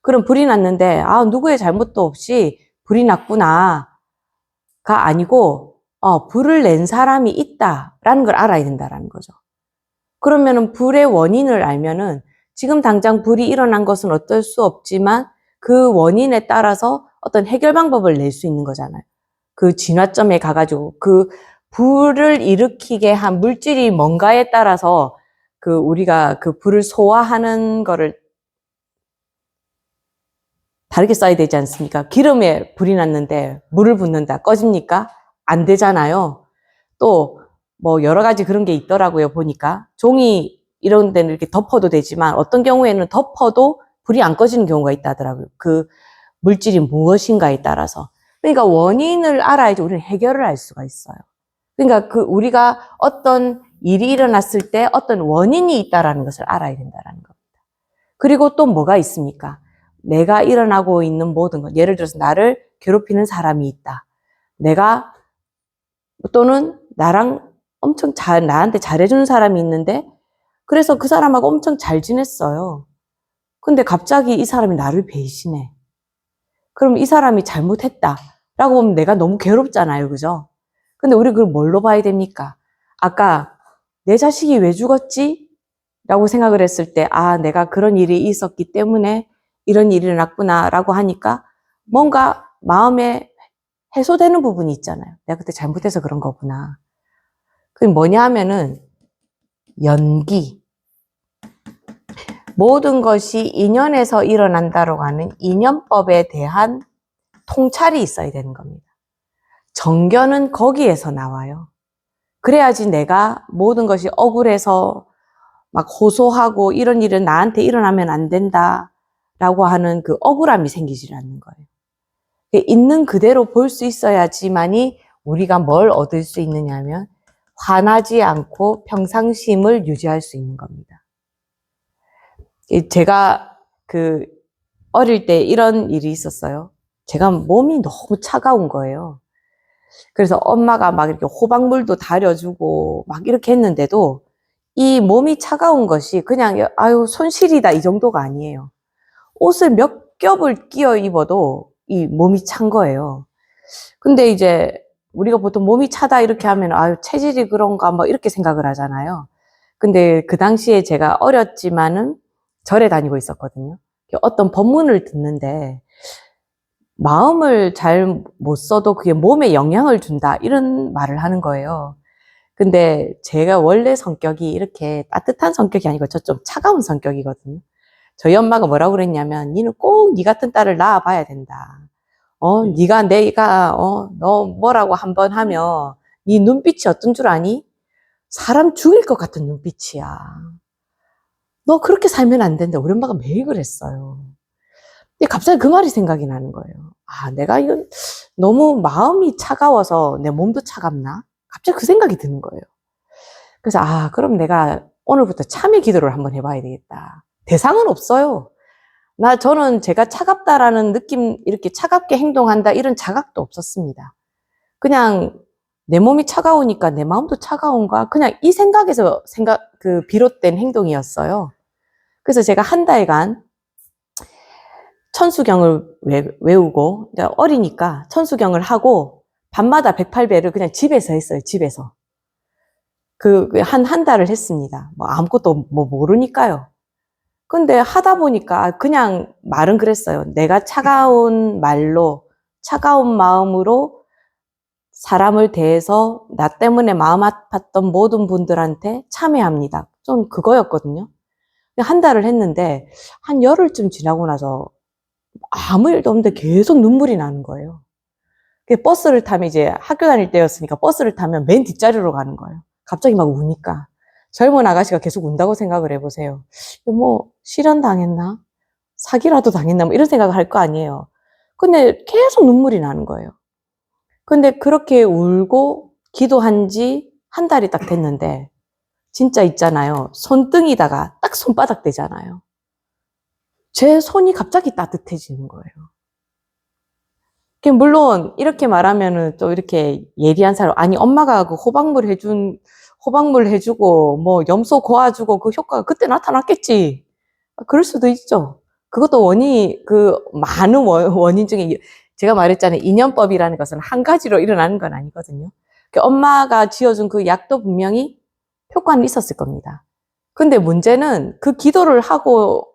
그럼 불이 났는데, 아, 누구의 잘못도 없이 불이 났구나가 아니고, 불을 낸 사람이 있다라는 걸 알아야 된다라는 거죠. 그러면은 불의 원인을 알면은 지금 당장 불이 일어난 것은 어쩔 수 없지만 그 원인에 따라서 어떤 해결 방법을 낼 수 있는 거잖아요. 그 진화점에 가가지고 그 불을 일으키게 한 물질이 뭔가에 따라서 그 우리가 그 불을 소화하는 거를 다르게 써야 되지 않습니까? 기름에 불이 났는데 물을 붓는다. 꺼집니까? 안 되잖아요. 또 뭐 여러 가지 그런 게 있더라고요. 보니까 종이 이런 데는 이렇게 덮어도 되지만 어떤 경우에는 덮어도 불이 안 꺼지는 경우가 있다더라고요. 그 물질이 무엇인가에 따라서. 그러니까 원인을 알아야지 우리는 해결을 할 수가 있어요. 그러니까 그 우리가 어떤 일이 일어났을 때 어떤 원인이 있다라는 것을 알아야 된다라는 겁니다. 그리고 또 뭐가 있습니까? 내가 일어나고 있는 모든 것. 예를 들어서 나를 괴롭히는 사람이 있다. 내가 또는 나랑 엄청 나한테 잘해주는 사람이 있는데 그래서 그 사람하고 엄청 잘 지냈어요. 근데 갑자기 이 사람이 나를 배신해. 그럼 이 사람이 잘못했다. 라고 보면 내가 너무 괴롭잖아요. 그죠? 근데 우리 그걸 뭘로 봐야 됩니까? 아까 내 자식이 왜 죽었지? 라고 생각을 했을 때, 아, 내가 그런 일이 있었기 때문에 이런 일이 일어났구나. 라고 하니까 뭔가 마음에 해소되는 부분이 있잖아요. 내가 그때 잘못해서 그런 거구나. 그게 뭐냐 하면은 연기. 모든 것이 인연에서 일어난다고 하는 인연법에 대한 통찰이 있어야 되는 겁니다. 정견은 거기에서 나와요. 그래야지 내가 모든 것이 억울해서 막 호소하고 이런 일은 나한테 일어나면 안 된다라고 하는 그 억울함이 생기지 않는 거예요. 있는 그대로 볼 수 있어야지만이 우리가 뭘 얻을 수 있느냐면 화나지 않고 평상심을 유지할 수 있는 겁니다. 제가 그 어릴 때 이런 일이 있었어요. 제가 몸이 너무 차가운 거예요. 그래서 엄마가 막 이렇게 호박물도 달여주고 막 이렇게 했는데도 이 몸이 차가운 것이 그냥 아유 손실이다 이 정도가 아니에요. 옷을 몇 겹을 끼워 입어도 이 몸이 찬 거예요. 근데 이제 우리가 보통 몸이 차다 이렇게 하면 아유 체질이 그런가 뭐 이렇게 생각을 하잖아요. 근데 그 당시에 제가 어렸지만은 절에 다니고 있었거든요. 어떤 법문을 듣는데 마음을 잘 못 써도 그게 몸에 영향을 준다 이런 말을 하는 거예요. 근데 제가 원래 성격이 이렇게 따뜻한 성격이 아니고 저 좀 차가운 성격이거든요. 저희 엄마가 뭐라고 그랬냐면 니는 꼭 니 같은 딸을 낳아봐야 된다. 너 뭐라고 한번 하면 네 눈빛이 어떤 줄 아니? 사람 죽일 것 같은 눈빛이야. 너 그렇게 살면 안 된다. 우리 엄마가 매일 그랬어요. 근데 갑자기 그 말이 생각이 나는 거예요. 아, 내가 이건 너무 마음이 차가워서 내 몸도 차갑나? 갑자기 그 생각이 드는 거예요. 그래서 아, 그럼 내가 오늘부터 참회 기도를 한번 해봐야 되겠다. 대상은 없어요. 저는 제가 차갑다라는 느낌, 이렇게 차갑게 행동한다, 이런 자각도 없었습니다. 그냥 내 몸이 차가우니까 내 마음도 차가운가? 그냥 이 생각에서 비롯된 행동이었어요. 그래서 제가 한 달간 천수경을 외우고, 어리니까 천수경을 하고, 밤마다 108배를 그냥 집에서 했어요, 집에서. 한 달을 했습니다. 뭐 아무것도 뭐 모르니까요. 근데 하다 보니까 그냥 말은 그랬어요. 내가 차가운 말로, 차가운 마음으로 사람을 대해서 나 때문에 마음 아팠던 모든 분들한테 참회합니다. 좀 그거였거든요. 한 달을 했는데, 한 열흘쯤 지나고 나서 아무 일도 없는데 계속 눈물이 나는 거예요. 버스를 타면 이제 학교 다닐 때였으니까 버스를 타면 맨 뒷자리로 가는 거예요. 갑자기 막 우니까. 젊은 아가씨가 계속 운다고 생각을 해보세요. 뭐 실현 당했나? 사기라도 당했나? 뭐 이런 생각을 할 거 아니에요. 근데 계속 눈물이 나는 거예요. 근데 그렇게 울고 기도한 지 한 달이 딱 됐는데 진짜 있잖아요. 손등에다가 딱 손바닥 대잖아요. 제 손이 갑자기 따뜻해지는 거예요. 물론 이렇게 말하면은 또 이렇게 예리한 사람, 아니 엄마가 그 호박물 해주고 뭐 염소 고아주고 그 효과가 그때 나타났겠지. 그럴 수도 있죠. 그것도 많은 원인 중에 제가 말했잖아요. 인연법이라는 것은 한 가지로 일어나는 건 아니거든요. 엄마가 지어준 그 약도 분명히 효과는 있었을 겁니다. 근데 문제는 그 기도를 하고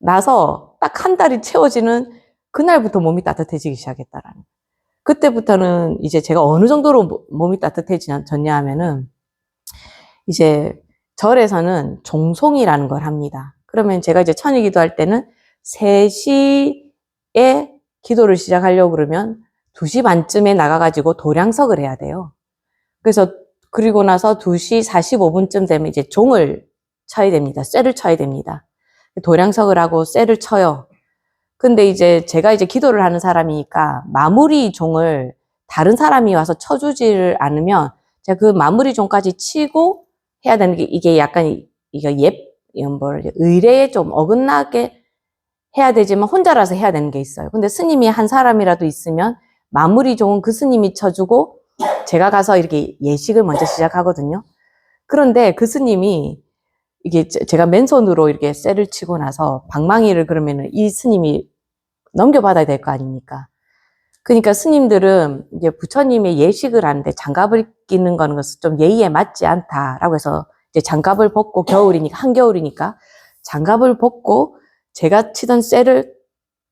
나서 딱 한 달이 채워지는 그날부터 몸이 따뜻해지기 시작했다라는. 그때부터는 이제 제가 어느 정도로 몸이 따뜻해졌냐 하면은 이제 절에서는 종송이라는 걸 합니다. 그러면 제가 이제 천일 기도할 때는 3시에 기도를 시작하려고 그러면 2시 반쯤에 나가가지고 도량석을 해야 돼요. 그래서 그리고 나서 2시 45분쯤 되면 이제 종을 쳐야 됩니다. 쇠를 쳐야 됩니다. 도량석을 하고 쇠를 쳐요. 근데 이제 제가 이제 기도를 하는 사람이니까 마무리 종을 다른 사람이 와서 쳐주지를 않으면 제가 그 마무리 종까지 치고 해야 되는 게 이게 약간 의례에 좀 어긋나게 해야 되지만 혼자라서 해야 되는 게 있어요. 근데 스님이 한 사람이라도 있으면 마무리 종은 그 스님이 쳐주고 제가 가서 이렇게 예식을 먼저 시작하거든요. 그런데 그 스님이 이게 제가 맨손으로 이렇게 쇠를 치고 나서 방망이를 그러면은 이 스님이 넘겨받아야 될 거 아닙니까? 그러니까 스님들은 이제 부처님의 예식을 하는데 장갑을 끼는 거는 좀 예의에 맞지 않다라고 해서 이제 장갑을 벗고 한겨울이니까 장갑을 벗고 제가 치던 쇠를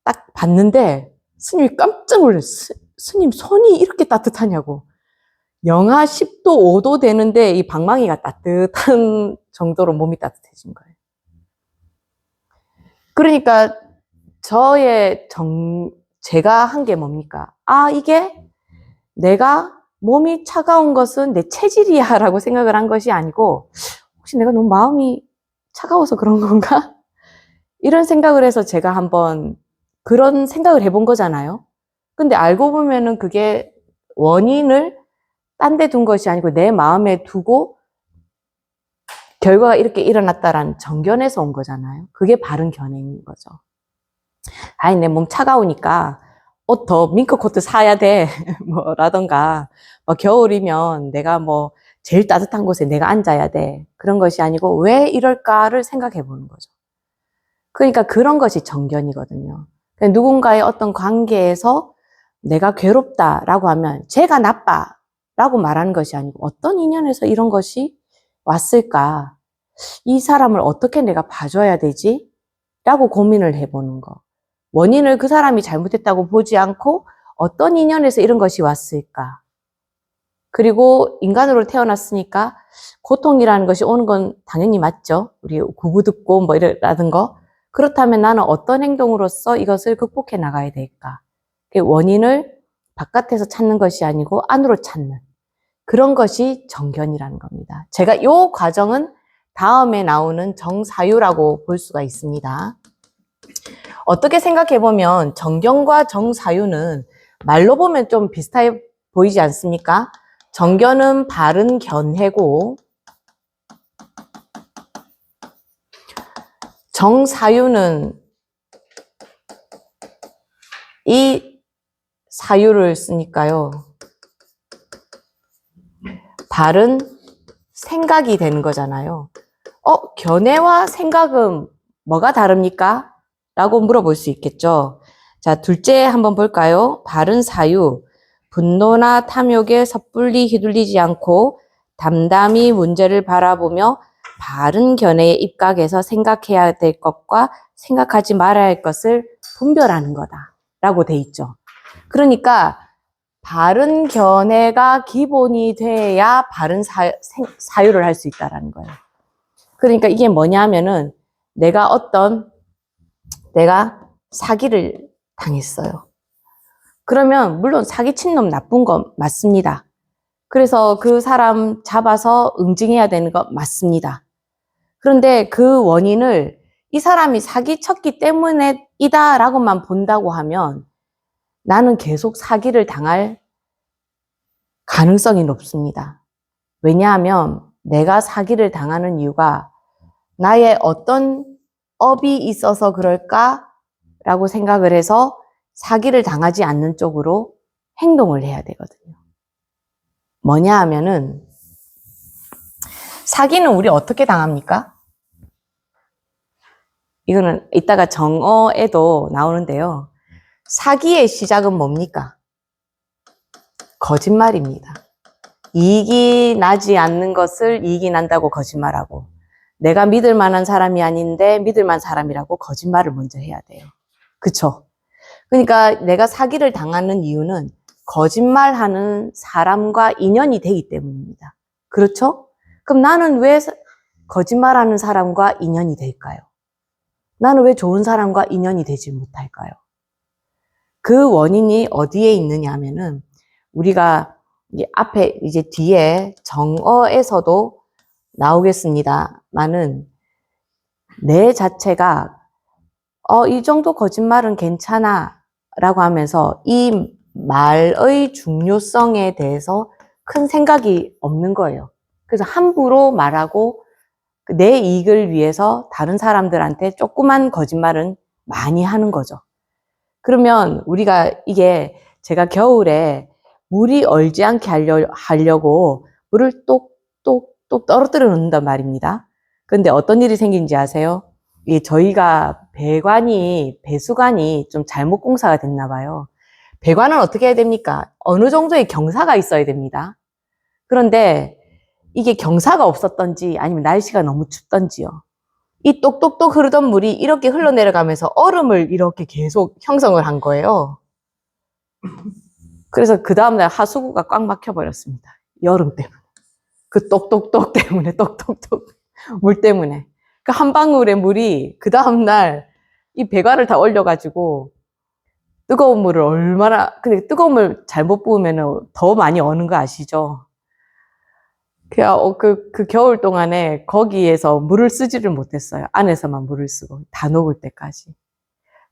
딱 봤는데 스님이 깜짝 놀랐어요. 스님 손이 이렇게 따뜻하냐고. 영하 10도, 5도 되는데 이 방망이가 따뜻한 정도로 몸이 따뜻해진 거예요. 그러니까 제가 한 게 뭡니까? 이게 내가 몸이 차가운 것은 내 체질이야 라고 생각을 한 것이 아니고 혹시 내가 너무 마음이 차가워서 그런 건가? 이런 생각을 해서 제가 한번 그런 생각을 해본 거잖아요. 근데 알고 보면은 그게 원인을 딴 데 둔 것이 아니고 내 마음에 두고 결과가 이렇게 일어났다라는 정견에서 온 거잖아요. 그게 바른 견해인 거죠. 아니, 내 몸 차가우니까 옷 더 밍크 코트 사야 돼. 라던가, 겨울이면 내가 제일 따뜻한 곳에 내가 앉아야 돼. 그런 것이 아니고 왜 이럴까를 생각해 보는 거죠. 그러니까 그런 것이 정견이거든요. 누군가의 어떤 관계에서 내가 괴롭다라고 하면 제가 나빠라고 말하는 것이 아니고 어떤 인연에서 이런 것이 왔을까? 이 사람을 어떻게 내가 봐줘야 되지? 라고 고민을 해보는 거. 원인을 그 사람이 잘못했다고 보지 않고 어떤 인연에서 이런 것이 왔을까? 그리고 인간으로 태어났으니까 고통이라는 것이 오는 건 당연히 맞죠. 우리 구부듣고 이라든 거. 그렇다면 나는 어떤 행동으로서 이것을 극복해 나가야 될까? 원인을 바깥에서 찾는 것이 아니고 안으로 찾는 그런 것이 정견이라는 겁니다. 제가 이 과정은 다음에 나오는 정사유라고 볼 수가 있습니다. 어떻게 생각해보면 정견과 정사유는 말로 보면 좀 비슷해 보이지 않습니까? 정견은 바른 견해고 정사유는 이 사유를 쓰니까요. 바른 생각이 되는 거잖아요. 견해와 생각은 뭐가 다릅니까? 라고 물어볼 수 있겠죠. 자, 둘째 한번 볼까요? 바른 사유. 분노나 탐욕에 섣불리 휘둘리지 않고 담담히 문제를 바라보며 바른 견해에 입각해서 생각해야 될 것과 생각하지 말아야 할 것을 분별하는 거다. 라고 돼 있죠. 그러니까 바른 견해가 기본이 돼야 바른 사유를 할 수 있다라는 거예요. 그러니까 이게 뭐냐면은 내가 사기를 당했어요. 그러면 물론 사기친 놈 나쁜 거 맞습니다. 그래서 그 사람 잡아서 응징해야 되는 거 맞습니다. 그런데 그 원인을 이 사람이 사기쳤기 때문이다 라고만 본다고 하면 나는 계속 사기를 당할 가능성이 높습니다. 왜냐하면 내가 사기를 당하는 이유가 나의 어떤 업이 있어서 그럴까라고 생각을 해서 사기를 당하지 않는 쪽으로 행동을 해야 되거든요. 뭐냐 하면은 사기는 우리 어떻게 당합니까? 이거는 이따가 정어에도 나오는데요. 사기의 시작은 뭡니까? 거짓말입니다. 이익이 나지 않는 것을 이익이 난다고 거짓말하고, 내가 믿을 만한 사람이 아닌데 믿을 만한 사람이라고 거짓말을 먼저 해야 돼요. 그쵸? 그러니까 내가 사기를 당하는 이유는 거짓말하는 사람과 인연이 되기 때문입니다. 그렇죠? 그럼 나는 왜 거짓말하는 사람과 인연이 될까요? 나는 왜 좋은 사람과 인연이 되지 못할까요? 그 원인이 어디에 있느냐 하면은 우리가 앞에 이제 뒤에 정어에서도 나오겠습니다만은 내 자체가 이 정도 거짓말은 괜찮아 라고 하면서 이 말의 중요성에 대해서 큰 생각이 없는 거예요. 그래서 함부로 말하고 내 이익을 위해서 다른 사람들한테 조그만 거짓말은 많이 하는 거죠. 그러면 우리가 이게 제가 겨울에 물이 얼지 않게 하려고 물을 똑똑똑 떨어뜨려 놓는단 말입니다. 근데 어떤 일이 생긴지 아세요? 저희가 배수관이 좀 잘못 공사가 됐나 봐요. 배관은 어떻게 해야 됩니까? 어느 정도의 경사가 있어야 됩니다. 그런데 이게 경사가 없었던지 아니면 날씨가 너무 춥던지요. 이 똑똑똑 흐르던 물이 이렇게 흘러내려가면서 얼음을 이렇게 계속 형성을 한 거예요. 그래서 그 다음날 하수구가 꽉 막혀버렸습니다. 여름 때문에. 그 똑똑똑 때문에, 똑똑똑. 물 때문에. 그 한 방울의 물이 그 다음날 이 배관을 다 얼려가지고 뜨거운 물을 근데 뜨거운 물 잘못 부으면 더 많이 어는 거 아시죠? 그 겨울 동안에 거기에서 물을 쓰지를 못했어요. 안에서만 물을 쓰고 다 녹을 때까지.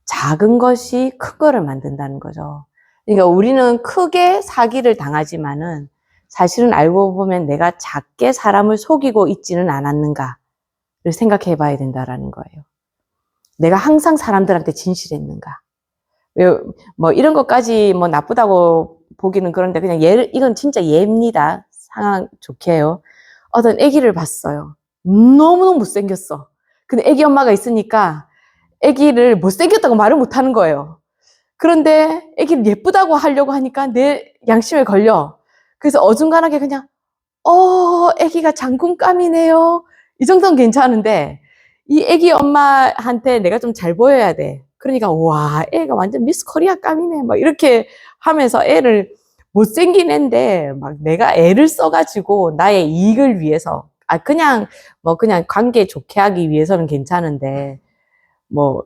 작은 것이 큰 거를 만든다는 거죠. 그러니까 우리는 크게 사기를 당하지만은 사실은 알고 보면 내가 작게 사람을 속이고 있지는 않았는가를 생각해 봐야 된다라는 거예요. 내가 항상 사람들한테 진실했는가. 뭐 이런 것까지 뭐 나쁘다고 보기는 그런데 그냥 이건 진짜 예입니다. 상황 좋게 해요. 어떤 아기를 봤어요. 너무너무 못생겼어. 근데 아기 엄마가 있으니까 아기를 못생겼다고 말을 못하는 거예요. 그런데 아기를 예쁘다고 하려고 하니까 내 양심에 걸려. 그래서 어중간하게 그냥 아기가 장군감이네요. 이 정도는 괜찮은데 이 아기 엄마한테 내가 좀 잘 보여야 돼. 그러니까 와, 애가 완전 미스 코리아 감이네. 막 이렇게 하면서 애를 못생긴 애인데 막 내가 애를 써가지고 나의 이익을 위해서 그냥 관계 좋게 하기 위해서는 괜찮은데 뭐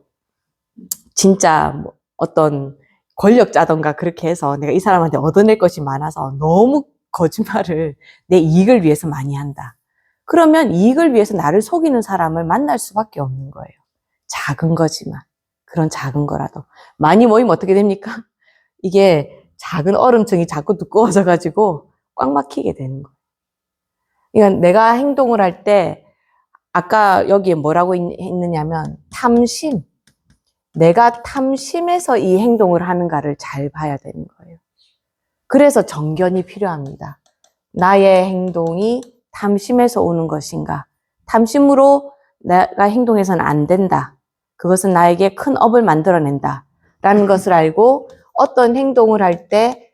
진짜 뭐 어떤 권력자던가 그렇게 해서 내가 이 사람한테 얻어낼 것이 많아서 너무 거짓말을 내 이익을 위해서 많이 한다. 그러면 이익을 위해서 나를 속이는 사람을 만날 수밖에 없는 거예요. 작은 거지만 그런 작은 거라도 많이 모이면 어떻게 됩니까? 이게 작은 얼음층이 자꾸 두꺼워져 가지고 꽉 막히게 되는 거예요. 그러니까 내가 행동을 할 때 아까 여기에 뭐라고 했느냐면 탐심. 내가 탐심에서 이 행동을 하는가를 잘 봐야 되는 거예요. 그래서 정견이 필요합니다. 나의 행동이 탐심에서 오는 것인가? 탐심으로 내가 행동해서는 안 된다. 그것은 나에게 큰 업을 만들어낸다. 라는 것을 알고 어떤 행동을 할 때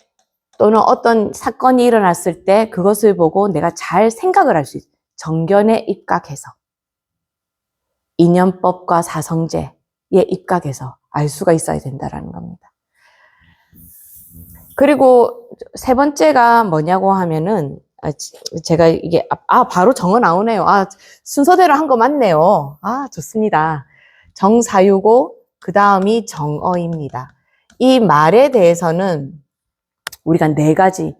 또는 어떤 사건이 일어났을 때 그것을 보고 내가 잘 생각을 할 수 있어요. 정견에 입각해서. 인연법과 사성제에 입각해서 알 수가 있어야 된다라는 겁니다. 그리고 세 번째가 뭐냐고 하면은 제가 이게 바로 정어 나오네요. 순서대로 한 거 맞네요. 좋습니다. 정사유고 그 다음이 정어입니다. 이 말에 대해서는 우리가 네 가지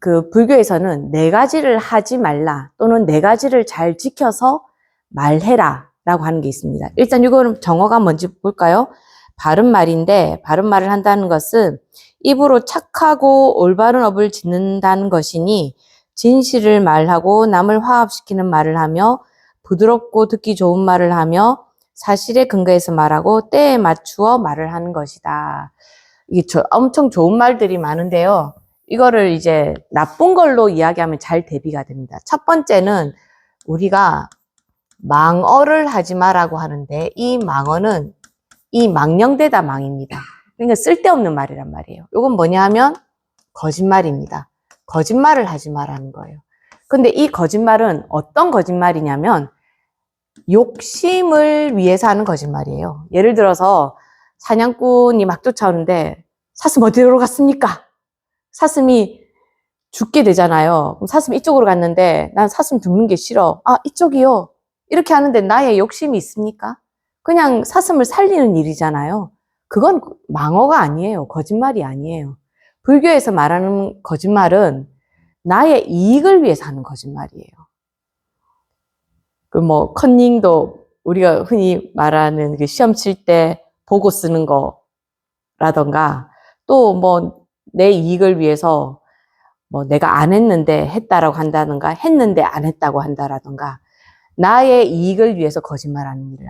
불교에서는 네 가지를 하지 말라 또는 네 가지를 잘 지켜서 말해라 라고 하는 게 있습니다. 일단 이거는 정어가 뭔지 볼까요? 바른 말인데 바른 말을 한다는 것은 입으로 착하고 올바른 업을 짓는다는 것이니 진실을 말하고 남을 화합시키는 말을 하며 부드럽고 듣기 좋은 말을 하며 사실에 근거해서 말하고 때에 맞추어 말을 하는 것이다. 이게 엄청 좋은 말들이 많은데요. 이거를 이제 나쁜 걸로 이야기하면 잘 대비가 됩니다. 첫 번째는 우리가 망언을 하지 마라고 하는데 이 망언은 이 망령되다 망입니다. 그러니까 쓸데없는 말이란 말이에요. 이건 뭐냐 하면 거짓말입니다. 거짓말을 하지 말라는 거예요. 근데 이 거짓말은 어떤 거짓말이냐면 욕심을 위해서 하는 거짓말이에요. 예를 들어서 사냥꾼이 막 쫓아오는데 사슴 어디로 갔습니까? 사슴이 죽게 되잖아요. 그럼 사슴 이쪽으로 갔는데 난 사슴 죽는 게 싫어. 아, 이쪽이요. 이렇게 하는데 나의 욕심이 있습니까? 그냥 사슴을 살리는 일이잖아요. 그건 망어가 아니에요. 거짓말이 아니에요. 불교에서 말하는 거짓말은 나의 이익을 위해서 하는 거짓말이에요. 그 뭐 컨닝도 우리가 흔히 말하는 그 시험 칠 때 보고 쓰는 거라던가 또 뭐 내 이익을 위해서 뭐 내가 안 했는데 했다라고 한다던가 했는데 안 했다고 한다라던가 나의 이익을 위해서 거짓말하는 일을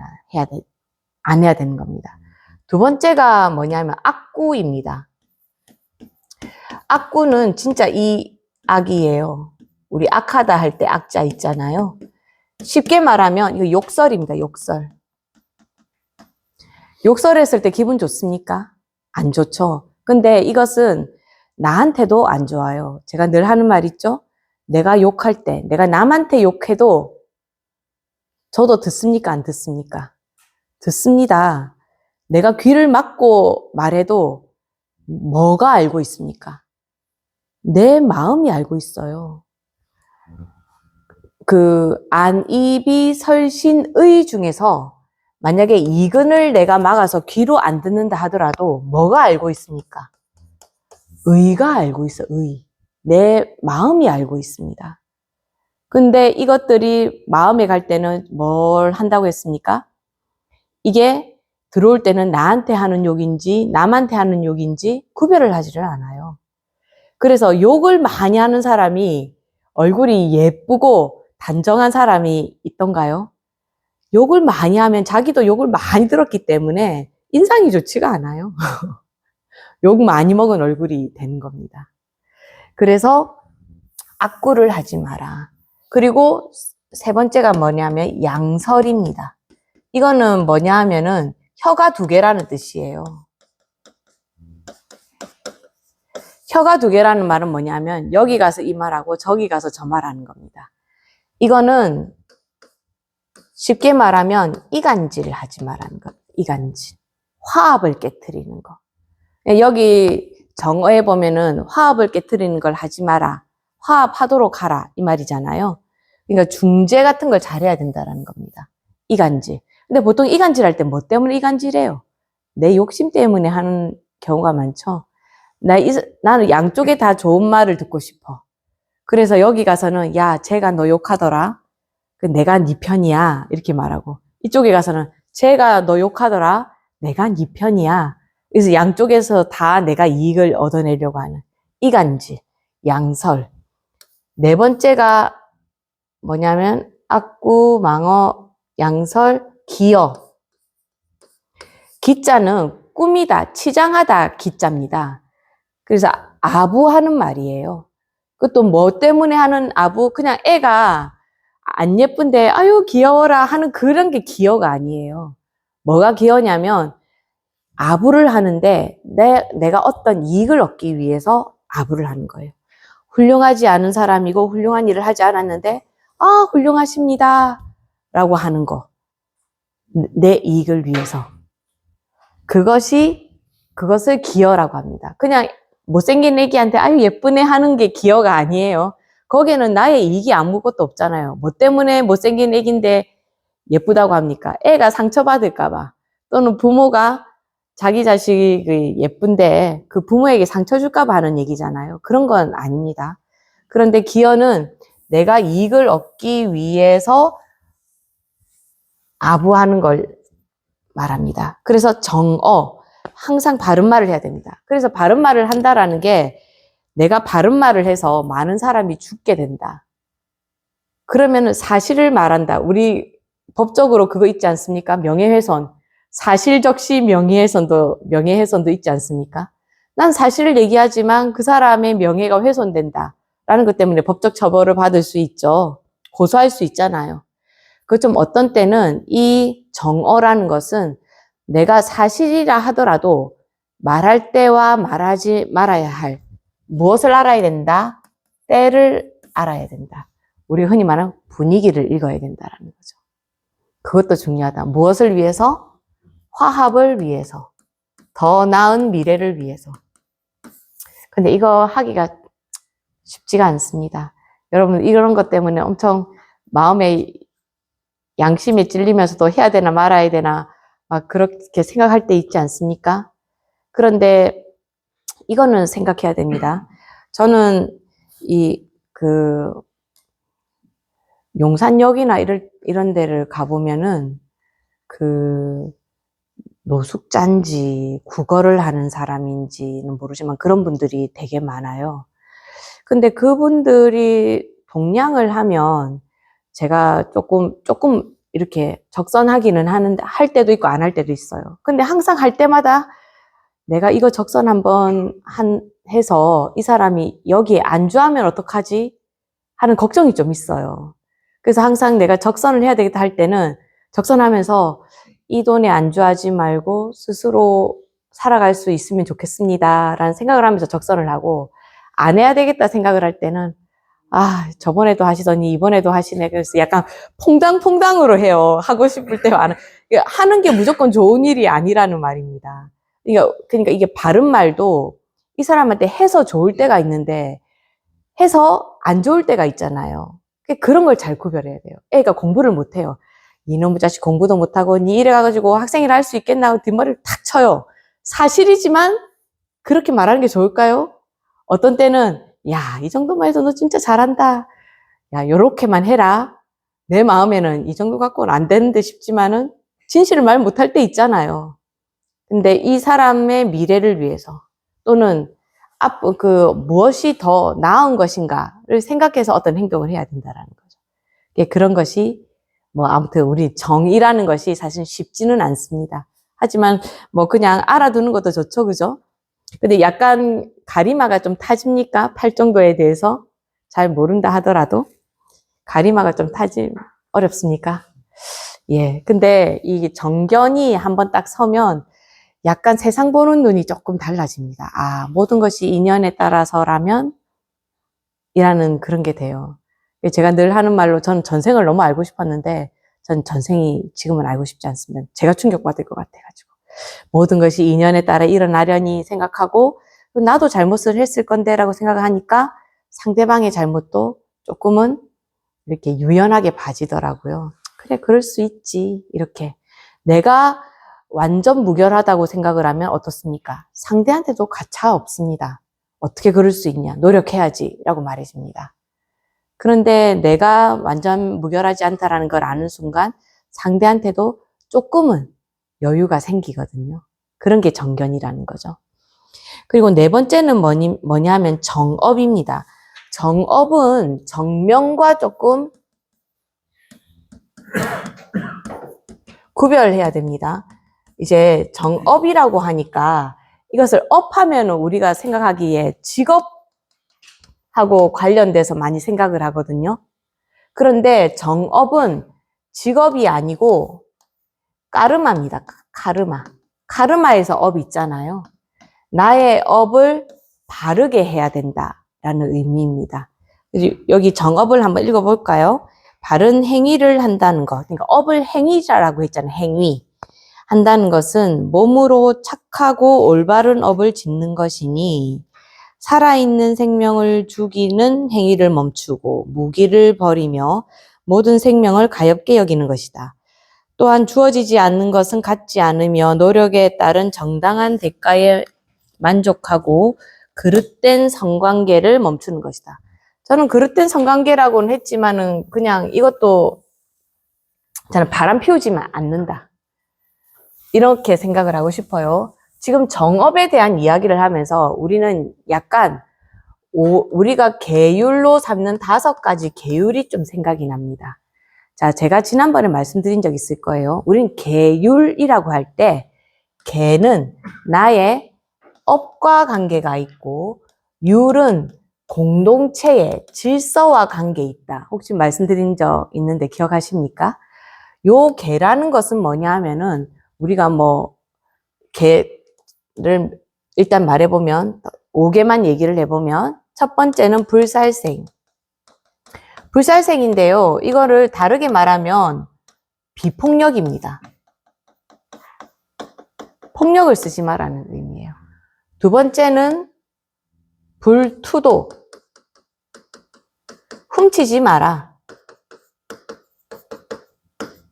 안 해야 되는 겁니다. 두 번째가 뭐냐면 악구입니다. 악구는 진짜 이 악이에요. 우리 악하다 할 때 악자 있잖아요. 쉽게 말하면 이거 욕설입니다. 욕설. 욕설했을 때 기분 좋습니까? 안 좋죠. 근데 이것은 나한테도 안 좋아요. 제가 늘 하는 말 있죠? 내가 욕할 때, 내가 남한테 욕해도 저도 듣습니까? 안 듣습니까? 듣습니다. 내가 귀를 막고 말해도 뭐가 알고 있습니까? 내 마음이 알고 있어요. 그 안이비 설신의 중에서 만약에 이근을 내가 막아서 귀로 안 듣는다 하더라도 뭐가 알고 있습니까? 의가 알고 있어, 의. 내 마음이 알고 있습니다. 근데 이것들이 마음에 갈 때는 뭘 한다고 했습니까? 이게 들어올 때는 나한테 하는 욕인지 남한테 하는 욕인지 구별을 하지를 않아요. 그래서 욕을 많이 하는 사람이 얼굴이 예쁘고 단정한 사람이 있던가요? 욕을 많이 하면 자기도 욕을 많이 들었기 때문에 인상이 좋지가 않아요. 욕 많이 먹은 얼굴이 되는 겁니다. 그래서 악구를 하지 마라. 그리고 세 번째가 뭐냐면 양설입니다. 이거는 뭐냐 하면은 혀가 두 개라는 뜻이에요. 혀가 두 개라는 말은 뭐냐면 여기 가서 이 말하고 저기 가서 저 말하는 겁니다. 이거는 쉽게 말하면 이간질을 하지 말라는 것. 이간질. 화합을 깨트리는 거. 여기 정어에 보면은 화합을 깨트리는 걸 하지 마라. 화합하도록 하라. 이 말이잖아요. 그러니까 중재 같은 걸 잘해야 된다는 겁니다. 이간질. 근데 보통 이간질 할 때 뭐 때문에 이간질해요? 내 욕심 때문에 하는 경우가 많죠. 나는 양쪽에 다 좋은 말을 듣고 싶어. 그래서 여기 가서는 야, 쟤가 너 욕하더라. 내가 네 편이야. 이렇게 말하고. 이쪽에 가서는 쟤가 너 욕하더라. 내가 네 편이야. 그래서 양쪽에서 다 내가 이익을 얻어내려고 하는 이간질, 양설. 네 번째가 뭐냐면 악구, 망어, 양설, 기어. 기자는 꾸미다, 치장하다 기자입니다. 그래서 아부하는 말이에요. 그것도 뭐 때문에 하는 아부? 그냥 애가 안 예쁜데 아유 귀여워라 하는 그런 게 기어가 아니에요. 뭐가 기어냐면 아부를 하는데 내가 어떤 이익을 얻기 위해서 아부를 하는 거예요. 훌륭하지 않은 사람이고 훌륭한 일을 하지 않았는데 아 훌륭하십니다 라고 하는 거. 내 이익을 위해서. 그것을 기어라고 합니다. 그냥 못생긴 애기한테 아유 예쁘네 하는 게 기어가 아니에요. 거기에는 나의 이익이 아무것도 없잖아요. 뭐 때문에 못생긴 애기인데 예쁘다고 합니까? 애가 상처받을까 봐. 또는 부모가 자기 자식이 예쁜데 그 부모에게 상처 줄까 봐 하는 얘기잖아요. 그런 건 아닙니다. 그런데 기어는 내가 이익을 얻기 위해서 아부하는 걸 말합니다. 그래서 정어, 항상 바른 말을 해야 됩니다. 그래서 바른 말을 한다라는 게 내가 바른 말을 해서 많은 사람이 죽게 된다. 그러면은 사실을 말한다. 우리 법적으로 그거 있지 않습니까? 명예훼손. 사실적시 명예훼손도 있지 않습니까? 난 사실을 얘기하지만 그 사람의 명예가 훼손된다. 라는 것 때문에 법적 처벌을 받을 수 있죠. 고소할 수 있잖아요. 그 좀 어떤 때는 이 정어라는 것은 내가 사실이라 하더라도 말할 때와 말하지 말아야 할 무엇을 알아야 된다? 때를 알아야 된다. 우리 흔히 말하는 분위기를 읽어야 된다라는 거죠. 그것도 중요하다. 무엇을 위해서? 화합을 위해서. 더 나은 미래를 위해서. 근데 이거 하기가 쉽지가 않습니다. 여러분 이런 것 때문에 엄청 마음에 양심에 찔리면서도 해야 되나 말아야 되나 막 그렇게 생각할 때 있지 않습니까? 그런데 이거는 생각해야 됩니다. 저는 용산역이나 이런 데를 가보면은 노숙자인지 국어를 하는 사람인지는 모르지만 그런 분들이 되게 많아요. 근데 그분들이 동냥을 하면 제가 조금 이렇게 적선하기는 하는데 할 때도 있고 안 할 때도 있어요. 근데 항상 할 때마다 내가 이거 적선 한번 해서 이 사람이 여기에 안주하면 어떡하지? 하는 걱정이 좀 있어요. 그래서 항상 내가 적선을 해야 되겠다 할 때는 적선하면서 이 돈에 안주하지 말고 스스로 살아갈 수 있으면 좋겠습니다. 라는 생각을 하면서 적선을 하고 안 해야 되겠다 생각을 할 때는 저번에도 하시더니 이번에도 하시네. 그래서 약간 퐁당퐁당으로 해요. 하고 싶을 때 하는 게 무조건 좋은 일이 아니라는 말입니다. 그러니까 이게 바른 말도 이 사람한테 해서 좋을 때가 있는데 해서 안 좋을 때가 있잖아요. 그런 걸 잘 구별해야 돼요. 애가 공부를 못해요. 이놈의 자식 공부도 못하고 니 이래 가지고 학생이라 할 수 있겠나 하고 뒷머리를 탁 쳐요. 사실이지만 그렇게 말하는 게 좋을까요? 어떤 때는 야, 이 정도만 해도 너 진짜 잘한다. 야, 요렇게만 해라. 내 마음에는 이 정도 갖고는 안 되는데 싶지만은 진실을 말 못할 때 있잖아요. 근데 이 사람의 미래를 위해서 또는 무엇이 더 나은 것인가를 생각해서 어떤 행동을 해야 된다라는 거죠. 그런 것이 아무튼 우리 정의라는 것이 사실 쉽지는 않습니다. 하지만 그냥 알아두는 것도 좋죠, 그죠? 근데 약간 가리마가 좀 타집니까? 팔정도에 대해서 잘 모른다 하더라도 가리마가 좀 타지 어렵습니까? 예. 근데 이 정견이 한번 딱 서면 약간 세상 보는 눈이 조금 달라집니다. 모든 것이 인연에 따라서라면 이라는 그런 게 돼요. 제가 늘 하는 말로 저는 전생을 너무 알고 싶었는데 전 전생이 지금은 알고 싶지 않습니다. 제가 충격받을 것 같아가지고. 모든 것이 인연에 따라 일어나려니 생각하고 나도 잘못을 했을 건데라고 생각하니까 상대방의 잘못도 조금은 이렇게 유연하게 봐지더라고요. 그래, 그럴 수 있지. 이렇게. 내가 완전 무결하다고 생각을 하면 어떻습니까? 상대한테도 가차 없습니다. 어떻게 그럴 수 있냐? 노력해야지. 라고 말해줍니다. 그런데 내가 완전 무결하지 않다라는 걸 아는 순간 상대한테도 조금은 여유가 생기거든요. 그런 게 정견이라는 거죠. 그리고 네 번째는 뭐냐면 정업입니다. 정업은 정명과 조금 구별해야 됩니다. 이제 정업이라고 하니까 이것을 업하면 우리가 생각하기에 직업하고 관련돼서 많이 생각을 하거든요. 그런데 정업은 직업이 아니고 까르마입니다. 카르마. 카르마에서 업 있잖아요. 나의 업을 바르게 해야 된다라는 의미입니다. 여기 정업을 한번 읽어볼까요? 바른 행위를 한다는 것. 그러니까 업을 행위자라고 했잖아요. 행위. 한다는 것은 몸으로 착하고 올바른 업을 짓는 것이니 살아있는 생명을 죽이는 행위를 멈추고 무기를 버리며 모든 생명을 가엽게 여기는 것이다. 또한 주어지지 않는 것은 갖지 않으며 노력에 따른 정당한 대가에 만족하고 그릇된 성관계를 멈추는 것이다. 저는 그릇된 성관계라고는 했지만은 그냥 이것도 저는 바람 피우지만 않는다. 이렇게 생각을 하고 싶어요. 지금 정업에 대한 이야기를 하면서 우리는 약간 우리가 계율로 삼는 5가지 계율이 좀 생각이 납니다. 자, 제가 지난번에 말씀드린 적 있을 거예요. 우린 계율이라고 할 때, 계는 나의 업과 관계가 있고, 율은 공동체의 질서와 관계 있다. 혹시 말씀드린 적 있는데 기억하십니까? 요 계라는 것은 뭐냐 하면은, 우리가 뭐, 계를 일단 말해보면, 5개만 얘기를 해보면, 첫 번째는 불살생. 불살생인데요. 이거를 다르게 말하면 비폭력입니다. 폭력을 쓰지 마라는 의미예요. 두 번째는 불투도. 훔치지 마라.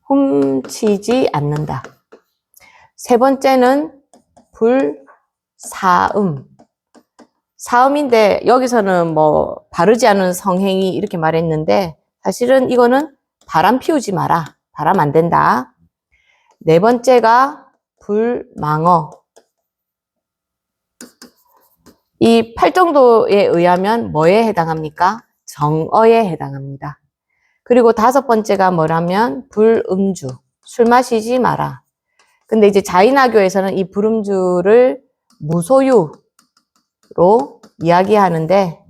훔치지 않는다. 세 번째는 불사음. 사음인데 여기서는 뭐 바르지 않은 성행위 이렇게 말했는데 사실은 이거는 바람 피우지 마라. 바람 안 된다. 네 번째가 불망어. 이 팔정도에 의하면 뭐에 해당합니까? 정어에 해당합니다. 그리고 5번째가 뭐라면 불음주. 술 마시지 마라. 근데 이제 자인하교에서는 이 불음주를 무소유로 이야기하는데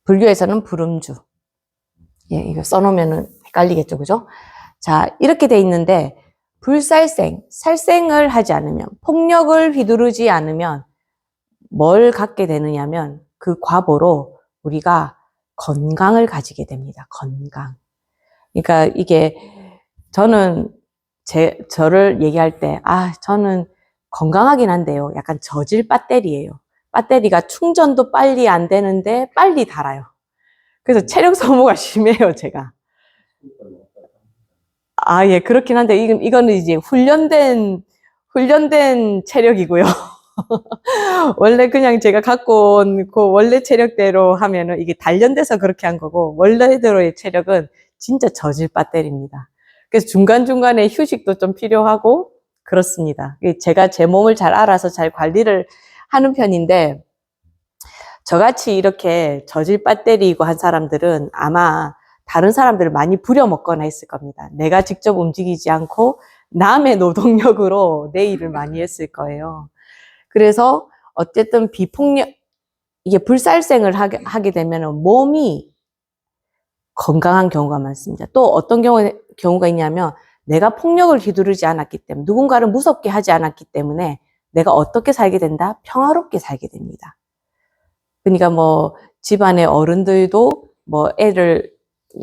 불교에서는 불음주. 예, 이거 써놓으면 헷갈리겠죠, 그죠? 자, 이렇게 돼 있는데 불살생, 살생을 하지 않으면, 폭력을 휘두르지 않으면 뭘 갖게 되느냐면 그 과보로 우리가 건강을 가지게 됩니다. 건강. 그러니까 이게 저는 저를 얘기할 때, 저는 건강하긴 한데요. 약간 저질 배터리예요. 배터리가 충전도 빨리 안 되는데 빨리 닳아요. 그래서 체력 소모가 심해요, 제가. 예, 그렇긴 한데 이거는 이제 훈련된 체력이고요. 원래 그냥 제가 갖고 온 그 원래 체력대로 하면은 이게 단련돼서 그렇게 한 거고, 원래대로의 체력은 진짜 저질 배터리입니다. 그래서 중간중간에 휴식도 좀 필요하고, 그렇습니다. 제가 제 몸을 잘 알아서 잘 관리를 하는 편인데, 저같이 이렇게 저질 배터리이고 한 사람들은 아마 다른 사람들을 많이 부려먹거나 했을 겁니다. 내가 직접 움직이지 않고 남의 노동력으로 내 일을 많이 했을 거예요. 그래서 어쨌든 이게 불살생을 하게 되면 몸이 건강한 경우가 많습니다. 또 어떤 경우가 있냐면 내가 폭력을 휘두르지 않았기 때문에, 누군가를 무섭게 하지 않았기 때문에 내가 어떻게 살게 된다? 평화롭게 살게 됩니다. 그러니까 뭐 집안의 어른들도 뭐 애를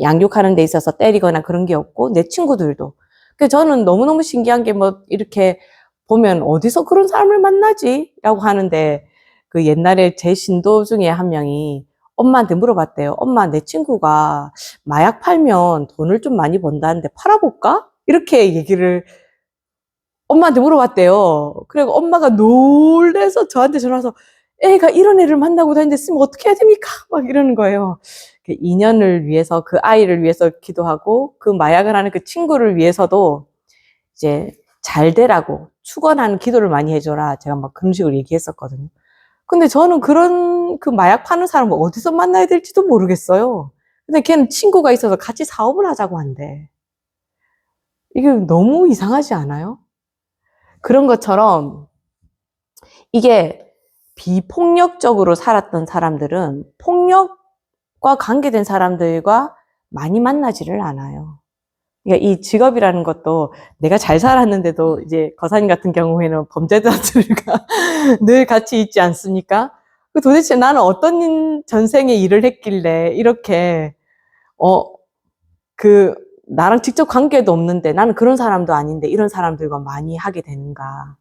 양육하는 데 있어서 때리거나 그런 게 없고, 내 친구들도. 그래서 저는 너무너무 신기한 게 뭐 이렇게 보면 어디서 그런 사람을 만나지? 라고 하는데, 그 옛날에 제 신도 중에 한 명이 엄마한테 물어봤대요. 엄마, 내 친구가 마약 팔면 돈을 좀 많이 번다는데 팔아볼까? 이렇게 얘기를 엄마한테 물어봤대요. 그리고 엄마가 놀래서 저한테 전화와서 애가 이런 애를 만나고 다니는데 쓰면 어떻게 해야 됩니까? 막 이러는 거예요. 그 인연을 위해서, 그 아이를 위해서 기도하고, 그 마약을 하는 그 친구를 위해서도 이제 잘 되라고 축원하는 기도를 많이 해줘라. 제가 막 그런 식으로 얘기했었거든요. 근데 저는 그 마약 파는 사람을 어디서 만나야 될지도 모르겠어요. 근데 걔는 친구가 있어서 같이 사업을 하자고 한대. 이게 너무 이상하지 않아요? 그런 것처럼 이게 비폭력적으로 살았던 사람들은 폭력과 관계된 사람들과 많이 만나지를 않아요. 그러니까 이 직업이라는 것도 내가 잘 살았는데도 이제 거사님 같은 경우에는 범죄자들과 늘 같이 있지 않습니까? 도대체 나는 어떤 전생에 일을 했길래 이렇게 나랑 직접 관계도 없는데, 나는 그런 사람도 아닌데 이런 사람들과 많이 하게 되는가.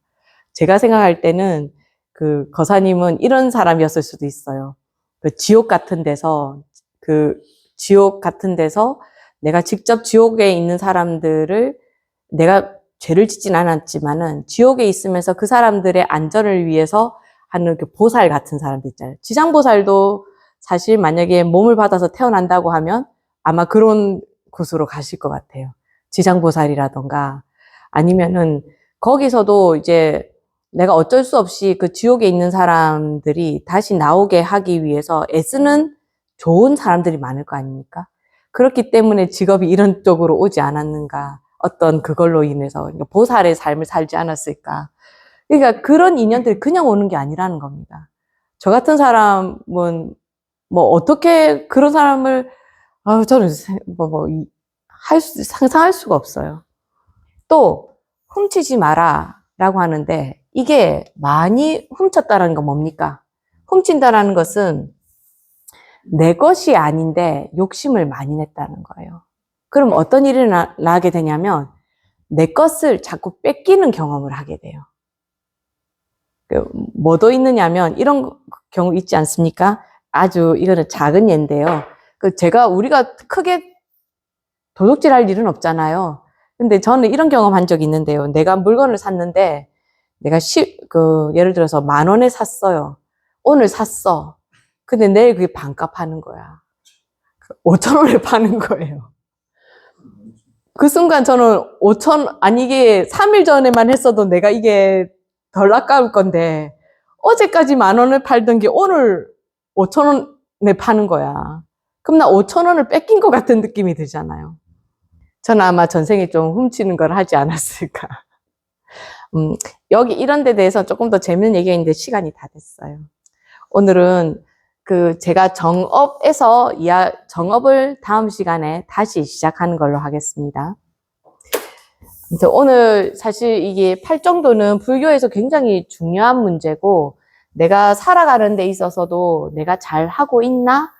제가 생각할 때는 그 거사님은 이런 사람이었을 수도 있어요. 그 지옥 같은 데서 내가 직접 지옥에 있는 사람들을, 내가 죄를 짓진 않았지만은 지옥에 있으면서 그 사람들의 안전을 위해서 하는 그 보살 같은 사람들 있잖아요. 지장보살도 사실 만약에 몸을 받아서 태어난다고 하면 아마 그런 곳으로 가실 것 같아요. 지장보살이라던가, 아니면은 거기서도 이제 내가 어쩔 수 없이 그 지옥에 있는 사람들이 다시 나오게 하기 위해서 애쓰는 좋은 사람들이 많을 거 아닙니까? 그렇기 때문에 직업이 이런 쪽으로 오지 않았는가. 어떤 그걸로 인해서 그러니까 보살의 삶을 살지 않았을까. 그러니까 그런 인연들이 그냥 오는 게 아니라는 겁니다. 저 같은 사람은 뭐 어떻게 그런 사람을 저는 상상할 수가 없어요. 또 훔치지 마라라고 하는데 이게 많이 훔쳤다라는 건 뭡니까? 훔친다라는 것은 내 것이 아닌데 욕심을 많이 냈다는 거예요. 그럼 어떤 일이 나게 되냐면 내 것을 자꾸 뺏기는 경험을 하게 돼요. 뭐도 있느냐면 이런 경우 있지 않습니까? 아주 이거는 작은 예인데요. 우리가 크게 도둑질할 일은 없잖아요. 근데 저는 이런 경험 한 적이 있는데요. 내가 물건을 샀는데 내가 예를 들어서 10,000원에 샀어요. 오늘 샀어. 근데 내일 그게 반값 하는 거야. 5,000원에 파는 거예요. 그 순간 저는 이게 3일 전에만 했어도 내가 이게 덜 아까울 건데, 어제까지 10,000원을 팔던 게 오늘 5,000원에 파는 거야. 그럼 나 5,000원을 뺏긴 것 같은 느낌이 들잖아요. 저는 아마 전생에 좀 훔치는 걸 하지 않았을까. 여기 이런 데 대해서 조금 더 재밌는 얘기가 있는데 시간이 다 됐어요. 오늘은 제가 정업을 다음 시간에 다시 시작하는 걸로 하겠습니다. 그래서 오늘 사실 이게 팔정도는 불교에서 굉장히 중요한 문제고, 내가 살아가는 데 있어서도 내가 잘 하고 있나?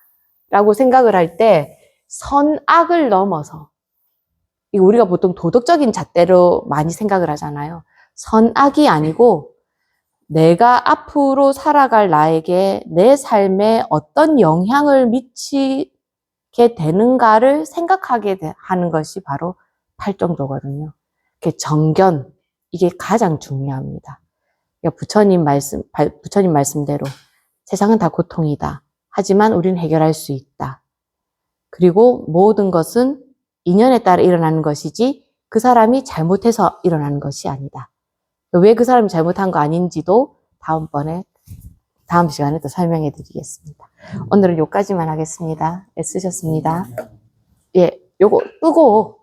라고 생각을 할 때, 선악을 넘어서, 우리가 보통 도덕적인 잣대로 많이 생각을 하잖아요. 선악이 아니고, 내가 앞으로 살아갈 나에게 내 삶에 어떤 영향을 미치게 되는가를 생각하게 하는 것이 바로 팔정도거든요. 정견, 이게 가장 중요합니다. 그러니까 부처님 말씀대로 세상은 다 고통이다. 하지만 우리는 해결할 수 있다. 그리고 모든 것은 인연에 따라 일어나는 것이지 그 사람이 잘못해서 일어나는 것이 아니다. 왜 그 사람이 잘못한 거 아닌지도 다음 시간에 또 설명해 드리겠습니다. 오늘은 여기까지만 하겠습니다. 애쓰셨습니다. 예, 요거 끄고